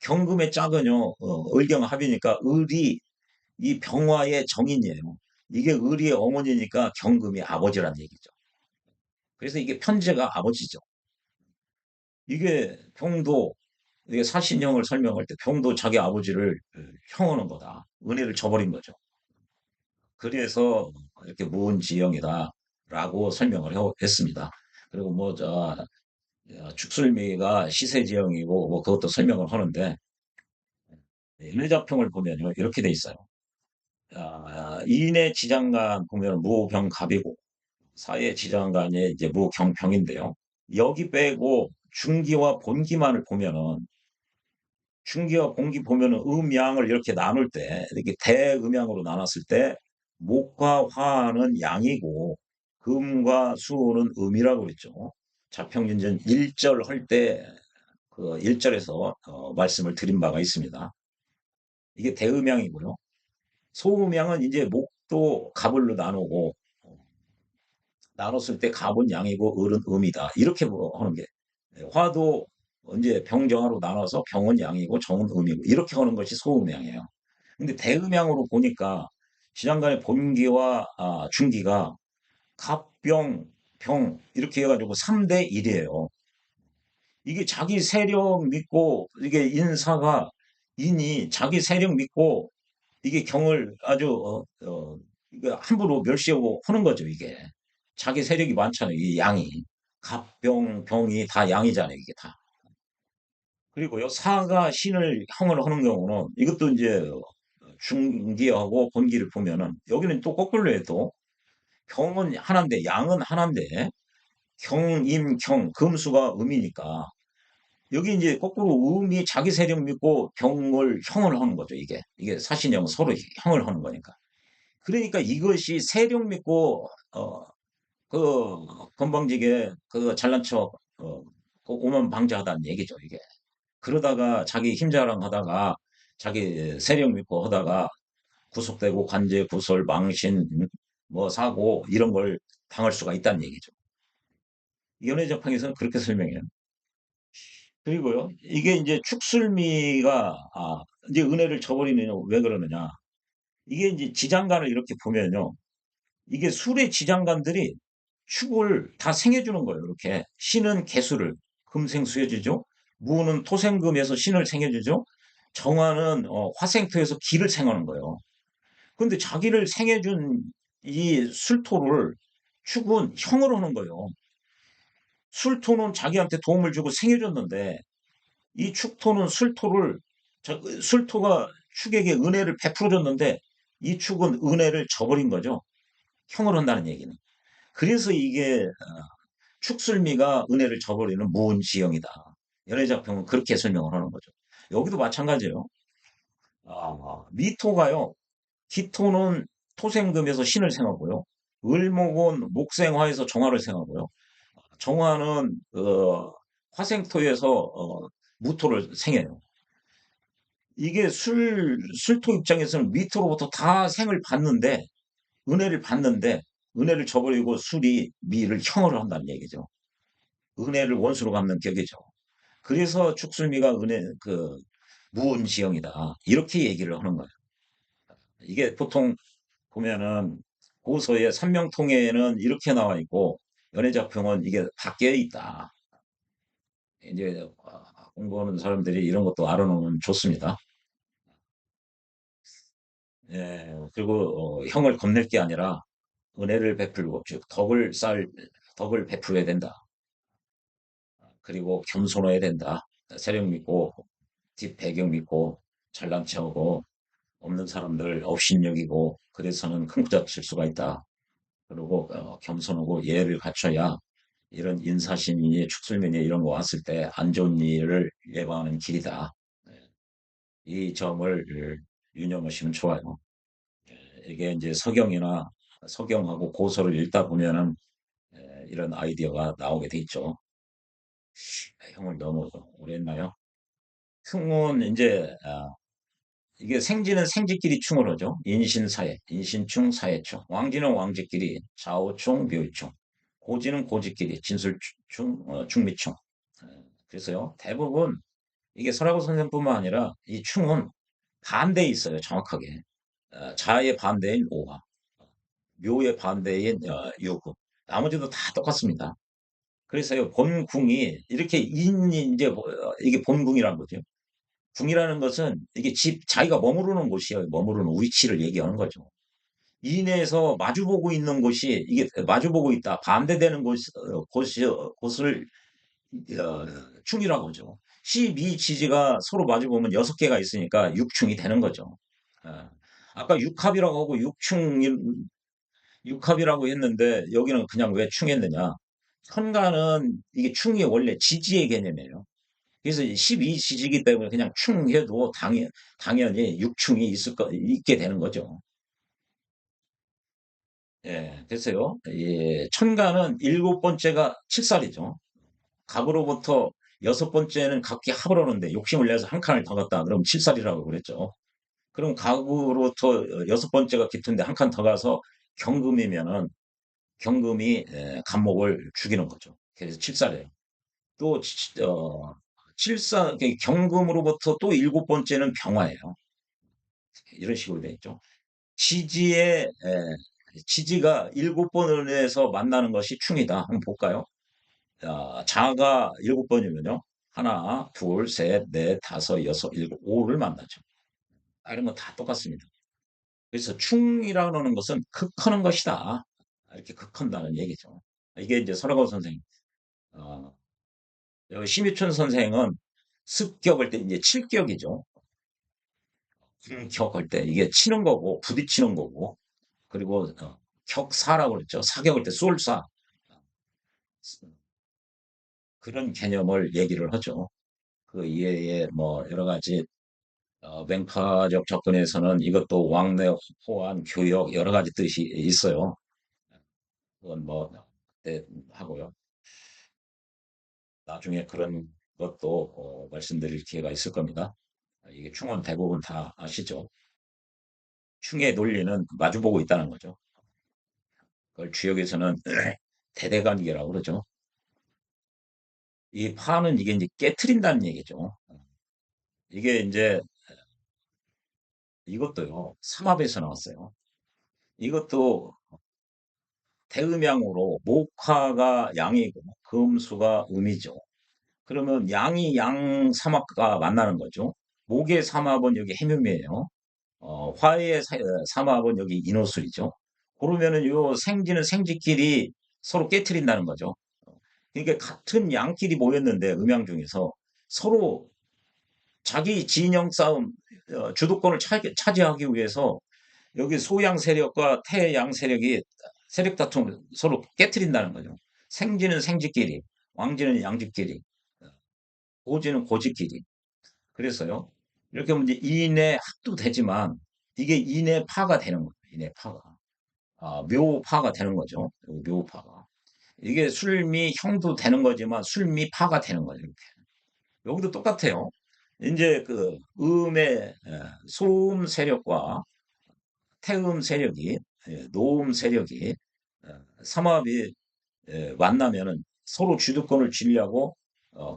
경금의 짝은요, 을경합이니까 을이 이 병화의 정인이에요. 이게 을이 어머니니까 경금이 아버지란 얘기죠. 그래서 이게 편제가 아버지죠. 이게 병도 이게 사신형을 설명할 때 병도 자기 아버지를 형하는 거다. 은혜를 저버린 거죠. 그래서 이렇게 무은지형이다라고 설명을 했습니다. 그리고 뭐 축술미가 시세지형이고 뭐 그것도 설명을 하는데 일자평을 보면요 이렇게 돼 있어요. 인의 지장간 보면 무병갑이고 사의 지장간이 이제 무경병인데요. 여기 빼고 중기와 본기만을 보면은 중기와 공기 보면은 음양을 이렇게 나눌 때, 이렇게 대음양으로 나눴을 때, 목과 화는 양이고, 금과 수는 음이라고 그랬죠. 자평균전 1절 할 때, 그 1절에서 말씀을 드린 바가 있습니다. 이게 대음양이고요. 소음양은 이제 목도 갑을로 나누고, 나눴을 때 갑은 양이고 을은 음이다. 이렇게 뭐 하는 게 화도 이제 병정화로 나눠서 병은 양이고 정은 음이고 이렇게 하는 것이 소음양이에요. 근데 대음양으로 보니까 지장간의 본기와 중기가 갑병, 병 이렇게 해가지고 3대 1이에요. 이게 자기 세력 믿고 이게 인사가 인이 자기 세력 믿고 이게 경을 아주 이거 함부로 멸시하고 하는 거죠, 이게. 자기 세력이 많잖아요, 이 양이. 갑병, 병이 다 양이잖아요, 이게 다. 그리고요, 사가 신을 형을 하는 경우는 이것도 이제 중기하고 본기를 보면은 여기는 또 거꾸로 해도 경은 하나인데 양은 하나인데 경임, 경, 금수가 음이니까 여기 이제 거꾸로 음이 자기 세력 믿고 병을 형을 하는 거죠, 이게. 이게 사신형 서로 형을 하는 거니까. 그러니까 이것이 세력 믿고 그 건방지게 그 잘난 척 그 오만 방자하다는 얘기죠, 이게. 그러다가 자기 힘 자랑하다가 자기 세력 믿고 하다가 구속되고 관제 구설 망신 뭐 사고 이런 걸 당할 수가 있다는 얘기죠. 연애자판에서는 그렇게 설명해요. 그리고요, 이게 이제 축술미가 이제 은혜를 저버리는 왜 그러느냐? 이게 이제 지장간을 이렇게 보면요, 이게 술의 지장간들이 축을 다 생해주는 거예요. 이렇게 신은 개수를 금생수해주죠. 무는 토생금에서 신을 생해주죠. 정화는 화생토에서 기를 생하는 거예요. 그런데 자기를 생해준 이 술토를 축은 형을 하는 거예요. 술토는 자기한테 도움을 주고 생해줬는데 이 축토는 술토를 술토가 축에게 은혜를 베풀어줬는데 이 축은 은혜를 저버린 거죠. 형을 한다는 얘기는. 그래서 이게 축술미가 은혜를 저버리는 무은지형이다. 연애자평은 그렇게 설명을 하는 거죠. 여기도 마찬가지예요. 미토가요. 기토는 토생금에서 신을 생하고요. 을목은 목생화에서 정화를 생하고요. 정화는 화생토에서 무토를 생해요. 이게 술토 입장에서는 미토로부터 다 생을 받는데 은혜를 받는데 은혜를 저버리고 술이 미를 형을 한다는 얘기죠. 은혜를 원수로 갚는 격이죠. 그래서 축술미가 무은지형이다. 이렇게 얘기를 하는 거예요. 이게 보통 보면은 고서의 삼명통에는 이렇게 나와 있고 연애작평은 이게 밖에 있다. 이제 공부하는 사람들이 이런 것도 알아놓으면 좋습니다. 예, 그리고 형을 겁낼 게 아니라 은혜를 베풀고 즉 덕을 베풀어야 된다. 그리고 겸손해야 된다. 세력 믿고 뒷 배경 믿고 잘난 척하고 없는 사람들 업신여기고 그래서는 큰 부자 칠 수가 있다. 그리고 겸손하고 예를 갖춰야 이런 인사심이 축술면에 이런 거 왔을 때 안 좋은 일을 예방하는 길이다. 네, 이 점을 유념하시면 좋아요. 이게 이제 서경하고 고서를 읽다 보면은 이런 아이디어가 나오게 돼 있죠. 형을 너무 오래 했나요? 흥은 이제 이게 생지는 생지끼리 충을 하죠. 인신사회, 인신충, 사회충. 왕지는 왕지끼리 좌우충, 묘충. 고지는 고지끼리 진술충, 충미충. 그래서요, 대부분 이게 설하고 선생뿐만 아니라 이 충은 반대에 있어요, 정확하게. 자의 반대인 오화, 묘의 반대인 요구. 나머지도 다 똑같습니다. 그래서요, 본궁이 이렇게 인이 이제 이게 본궁이라는 거죠. 궁이라는 것은 이게 자기가 머무르는 곳이에요. 머무르는 위치를 얘기하는 거죠. 이내에서 마주보고 있는 곳이 이게 마주보고 있다. 반대되는 곳을 어, 충이라고 하죠. 12지지가 서로 마주보면 6개가 있으니까 6충이 되는 거죠. 어. 아까 육합이라고 하고 육합이라고 했는데 여기는 그냥 왜 충했느냐. 천간은 이게 충이 원래 지지의 개념이에요. 그래서 12지지기 때문에 그냥 충해도 당연히 육충이 있게 되는 거죠. 예, 그래서요, 예, 천간은 일곱 번째가 칠살이죠. 갑으로부터 여섯 번째는 각기 합을 하는데 욕심을 내서 한 칸을 더 갔다. 그럼 칠살이라고 그랬죠. 그럼 갑으로부터 여섯 번째가 깃든데 한 칸 더 가서 경금이면은 경금이 간목을 죽이는 거죠. 그래서 칠살이에요. 또 칠사 경금으로부터 또 일곱 번째는 병화예요. 이런 식으로 돼 있죠. 지지의 지지가 일곱 번에서 만나는 것이 충이다. 한번 볼까요? 자가 일곱 번이면요. 하나, 둘, 셋, 넷, 다섯, 여섯, 일곱, 오를 만나죠. 다른 건 다 똑같습니다. 그래서 충이라는 것은 극하는 것이다. 이렇게 극한다는 얘기죠. 이게 이제 설아고 선생, 어, 심희춘 선생은 습격할 때 이제 칠격이죠. 격할 때 이게 치는 거고 부딪히는 거고 그리고 격사라고 그랬죠. 사격할 때 쏠사 그런 개념을 얘기를 하죠. 그 이외에 뭐 여러 가지 맹파적 접근에서는 이것도 왕래 호환 교역 여러 가지 뜻이 있어요. 그건 뭐 그때 하고요. 나중에 그런 것도 말씀드릴 기회가 있을 겁니다. 이게 충은 대부분 다 아시죠? 충의 논리는 마주보고 있다는 거죠. 그걸 주역에서는 대대관계라고 그러죠. 이 파는 이게 이제 깨트린다는 얘기죠. 이게 이제 이것도요, 삼합에서 나왔어요. 이것도 대음양으로 목화가 양이고 금수가 음이죠. 그러면 양이 양 삼합과 만나는 거죠. 목의 삼합은 여기 해묘이에요. 화의 삼합은 여기 인호술이죠. 그러면은 요 생지는 생지끼리 서로 깨트린다는 거죠. 그러니까 같은 양끼리 모였는데 음양 중에서 서로 자기 진영 싸움, 주도권을 차지하기 위해서 여기 소양 세력과 태양 세력이 세력 다툼을 서로 깨트린다는 거죠. 생지는 생지끼리, 왕지는 양지끼리, 고지는 고지끼리. 그래서요. 이렇게 하면 이제 인의 합도 되지만 이게 인의 파가 되는 거예요. 인의 파가. 묘파가 되는 거죠. 묘파가. 이게 술미 형도 되는 거지만 술미 파가 되는 거죠. 이렇게. 여기도 똑같아요. 이제 그 음의 소음 세력과 태음 세력이 노음 세력이 삼합이 만나면은 서로 주도권을 쥐려고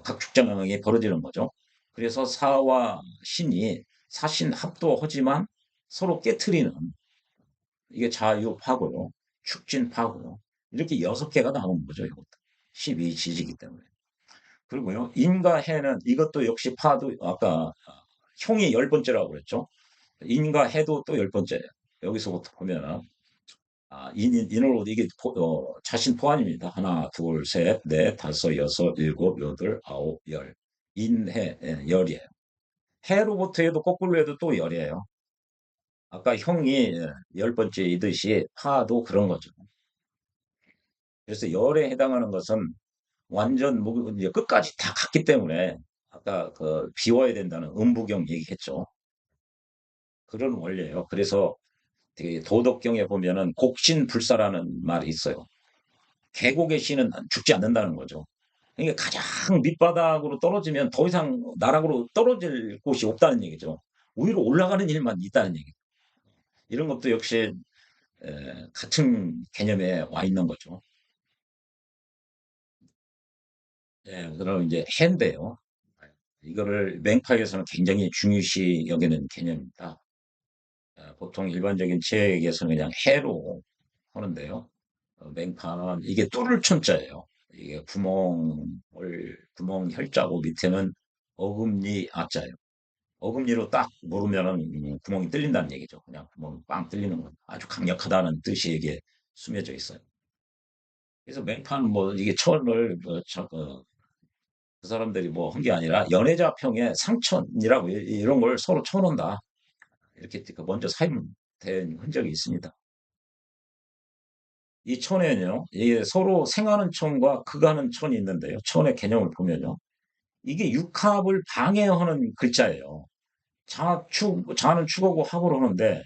각축장항이 벌어지는 거죠. 그래서 사와 신이 사신 합도하지만 서로 깨트리는 이게 자유파고요. 축진파고요. 이렇게 여섯 개가 나오는 거죠. 이것도. 12지지기 때문에. 그리고요. 인과 해는 이것도 역시 파도 아까 형이 열 번째라고 그랬죠. 인과 해도 또 열 번째예요. 여기서부터 보면 인으로 이게 자신 포함입니다. 하나, 둘, 셋, 넷, 다섯, 여섯, 일곱, 여덟, 아홉, 열. 인해, 열이에요. 해로부터 해도 거꾸로 해도 또 열이에요. 아까 형이 열 번째이듯이 파도 그런 거죠. 그래서 열에 해당하는 것은 완전 이제 끝까지 다 갔기 때문에 아까 그 비워야 된다는 음부경 얘기했죠. 그런 원리예요. 그래서 되게 도덕경에 보면은 곡신불사라는 말이 있어요. 계곡의 신은 죽지 않는다는 거죠. 그러니까 가장 밑바닥으로 떨어지면 더 이상 나락으로 떨어질 곳이 없다는 얘기죠. 위로 올라가는 일만 있다는 얘기. 이런 것도 역시 같은 개념에 와 있는 거죠. 예, 그럼 이제 해인데요. 이거를 맹파에서는 굉장히 중요시 여기는 개념입니다. 보통 일반적인 지역에서는 그냥 해로 하는데요. 맹파는 이게 뚫을 천자예요. 이게 구멍 혈자고 밑에는 어금니 아자예요. 어금니로 딱 물으면은 구멍이 뚫린다는 얘기죠. 그냥 구멍이 빵 뚫리는 건 아주 강력하다는 뜻이 이게 숨겨져 있어요. 그래서 맹파는 뭐 이게 천을 그 사람들이 뭐 한 게 아니라 연애자평의 상천이라고 이런 걸 서로 쳐놓는다. 이렇게 그 먼저 사용된 흔적이 있습니다. 이 천에는요, 이게 서로 생하는 천과 극하는 천이 있는데요. 천의 개념을 보면요. 이게 육합을 방해하는 글자예요. 자는 축하고 합을 하는데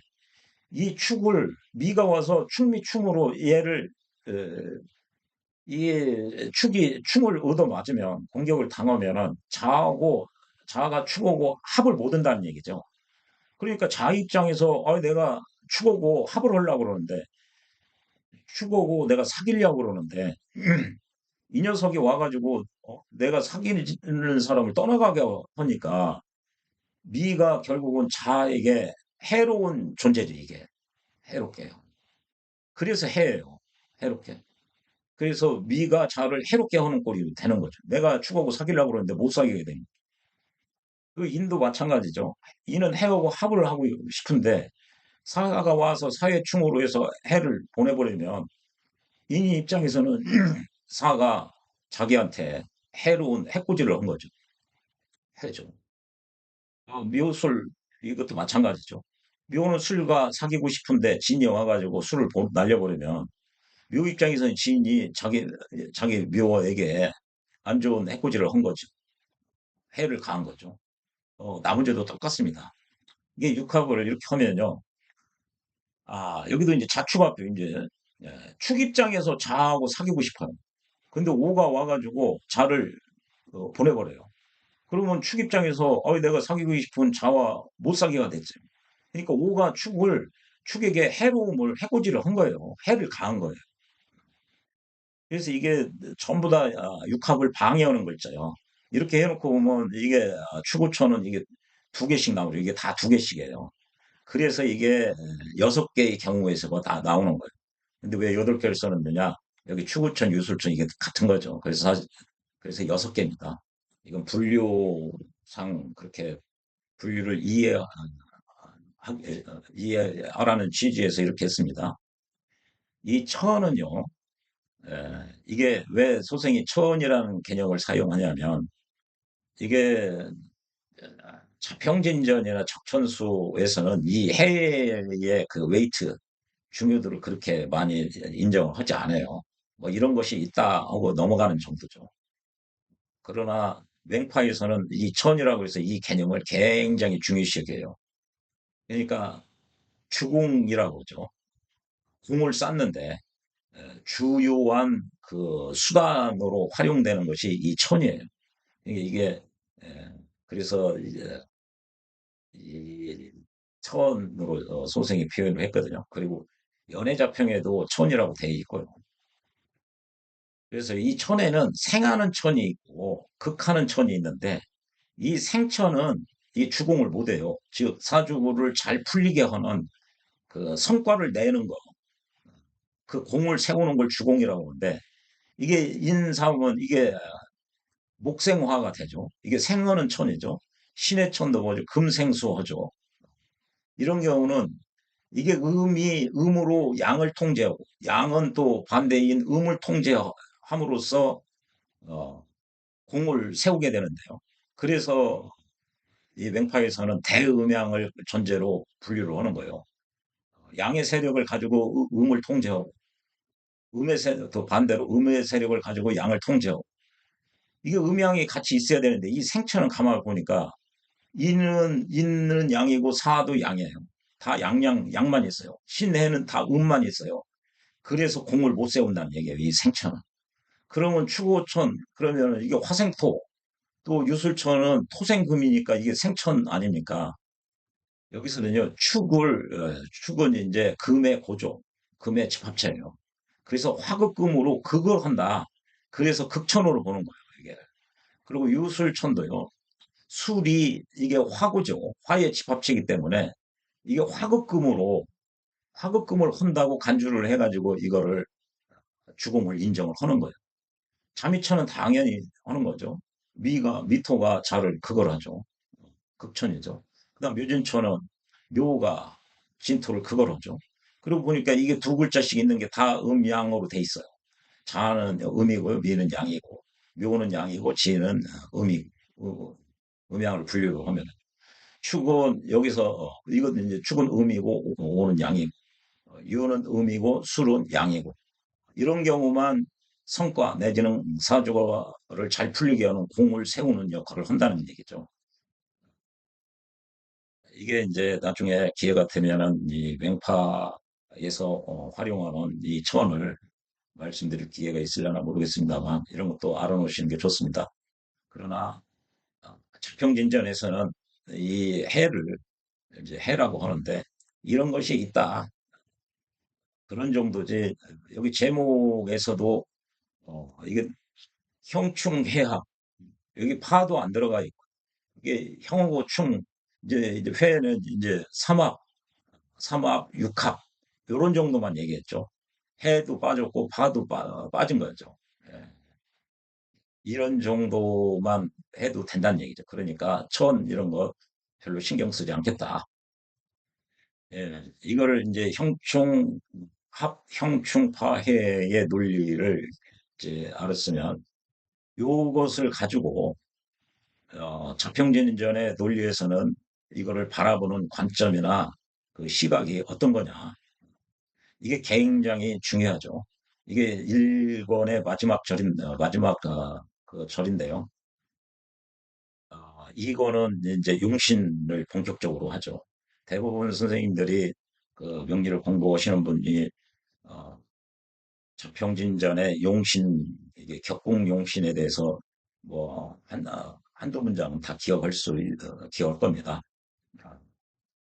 이 축을 미가 와서 충미 충으로 얘를 어, 이 축이 충을 얻어맞으면 공격을 당하면은 자가 축하고 합을 못 한다는 얘기죠. 그러니까 자 입장에서 내가 축하고 합을 하려고 그러는데 축하고 내가 사귀려고 그러는데 이 녀석이 와가지고 내가 사귀는 사람을 떠나가게 하니까 미가 결국은 자에게 해로운 존재죠, 이게. 해롭게요. 그래서 해예요. 해롭게. 그래서 미가 자를 해롭게 하는 꼴이 되는 거죠. 내가 축하고 사귀려고 그러는데 못 사귀게 되니까. 그 인도 마찬가지죠. 이는 해하고 합을 하고 싶은데 사가 와서 사회 충으로 해서 해를 보내버리면 인 입장에서는 사가 자기한테 해로운 해코지를 한 거죠. 해죠. 묘술 이것도 마찬가지죠. 묘는 술과 사귀고 싶은데 진이 와가지고 술을 날려버리면 묘 입장에서는 진이 자기 묘에게 안 좋은 해코지를 한 거죠. 해를 가한 거죠. 나머지도 똑같습니다. 이게 육합을 이렇게 하면요. 여기도 이제 자축합도 이제 축 입장에서 자하고 사귀고 싶어요. 근데 오가 와가지고 자를 보내버려요. 그러면 축 입장에서 내가 사귀고 싶은 자와 못 사귀가 됐죠. 그러니까 오가 축에게 해코지를 한 거예요. 해를 가한 거예요. 그래서 이게 전부 다 육합을 방해하는 글자예요. 이렇게 해놓고 보면 이게 축오천은 이게 두 개씩 나오죠. 이게 다 두 개씩이에요. 그래서 이게 여섯 개의 경우에서 다 나오는 거예요. 근데 왜 여덟 개를 써놓느냐? 여기 축오천, 유술천 이게 같은 거죠. 그래서 여섯 개입니다. 이건 분류상 그렇게 분류를 이해하라는 취지에서 이렇게 했습니다. 이 천은요, 이게 왜 소생이 천이라는 개념을 사용하냐면, 이게 자평진전이나 적천수에서는 이 해의 그 웨이트, 중요도를 그렇게 많이 인정을 하지 않아요. 뭐 이런 것이 있다 하고 넘어가는 정도죠. 그러나 맹파에서는 이 천이라고 해서 이 개념을 굉장히 중요시 여겨요. 그러니까 주공이라고 하죠. 공을 쌓는데 주요한 그 수단으로 활용되는 것이 이 천이에요. 이게 그래서 이제 이 천으로 소생이 표현을 했거든요. 그리고 연애자평에도 천이라고 되어 있고요. 그래서 이 천에는 생하는 천이 있고 극하는 천이 있는데 이 생천은 이 주공을 못해요. 즉 사주를 잘 풀리게 하는 그 성과를 내는 거, 그 공을 세우는 걸 주공이라고 하는데 이게 인사하면 이게 목생화가 되죠. 이게 생하는 천이죠. 신의 천도 뭐죠? 금생수하죠. 이런 경우는 이게 음으로 양을 통제하고 양은 또 반대인 음을 통제함으로써 어, 공을 세우게 되는데요. 그래서 이 맹파에서는 대음양을 전제로 분류를 하는 거예요. 양의 세력을 가지고 음을 통제하고 또 반대로 음의 세력을 가지고 양을 통제하고 이게 음양이 같이 있어야 되는데 이 생천은 가만히 보니까 이는 있는 양이고 사도 양이에요. 다 양만 있어요. 신해는 다 음만 있어요. 그래서 공을 못 세운다는 얘기예요. 이 생천은. 그러면 추고천 그러면 이게 화생토 또 유술천은 토생금이니까 이게 생천 아닙니까? 여기서는요 축은 이제 금의 고조, 금의 집합체예요. 그래서 화극금으로 극을 한다. 그래서 극천으로 보는 거예요. 이게. 그리고 유술천도요. 술이 이게 화구죠. 화의 집합체이기 때문에 이게 화극금을 한다고 간주를 해가지고 이거를 주공을 인정을 하는 거예요. 자미천은 당연히 하는 거죠. 미토가 자를 극을 하죠. 극천이죠. 그다음 묘진천은 묘가 진토를 극을 하죠. 그리고 보니까 이게 두 글자씩 있는 게 다 음양으로 돼 있어요. 자는 음이고요, 미는 양이고, 묘는 양이고, 지는 음양을 분류를 하면 축은 여기서 이건 이제 축은 음이고 오는 양이고 유는 음이고 술은 양이고 이런 경우만 성과 내지는 사주를 잘 풀리게 하는 공을 세우는 역할을 한다는 얘기죠. 이게 이제 나중에 기회가 되면은 이 맹파에서 활용하는 이 천을 말씀드릴 기회가 있으려나 모르겠습니다만 이런 것도 알아놓으시는 게 좋습니다. 그러나 질병진전에서는 이 해를 이제 해라고 하는데 이런 것이 있다. 그런 정도지. 여기 제목에서도 이게 형충해합 여기 파도 안 들어가 있고 이게 형하고 충 이제 회는 이제 삼합 육합 요런 정도만 얘기했죠. 해도 빠졌고 파도 빠진 거죠. 예. 이런 정도만 해도 된다는 얘기죠. 그러니까 천 이런 거 별로 신경 쓰지 않겠다. 예. 이거를 이제 형충파해의 논리를 이제 알았으면 요것을 가지고 자평진전의 논리에서는 이거를 바라보는 관점이나 그 시각이 어떤 거냐. 이게 굉장히 중요하죠. 이게 일권의 마지막 그 절인데요. 이거는 이제 용신을 본격적으로 하죠. 대부분 선생님들이 그 명리를 공부하시는 분이 어, 자평진전의 용신, 이게 격공용신에 대해서 뭐 한두 문장은 다 기억할 겁니다.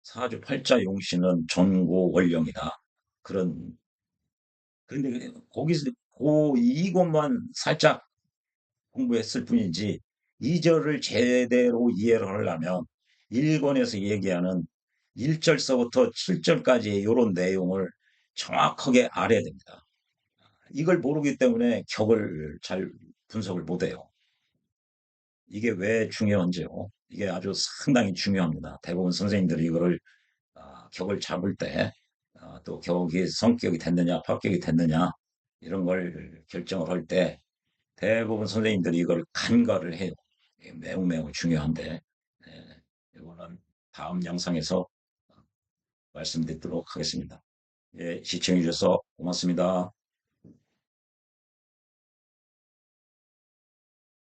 사주 팔자 용신은 전고 원령이다. 그런 그런데 거기서 이것만 살짝 공부했을 뿐이지 이절을 제대로 이해를 하려면 1권에서 얘기하는 1절서부터 7절까지의 이런 내용을 정확하게 알아야 됩니다. 이걸 모르기 때문에 격을 잘 분석을 못해요. 이게 왜 중요한지요? 이게 아주 상당히 중요합니다. 대부분 선생님들이 이거를 격을 잡을 때 또 격이 성격이 됐느냐, 합격이 됐느냐 이런 걸 결정을 할 때 대부분 선생님들이 이걸 간과를 해요. 이게 매우 매우 중요한데 이거는 다음 영상에서 말씀드리도록 하겠습니다. 예, 시청해 주셔서 고맙습니다.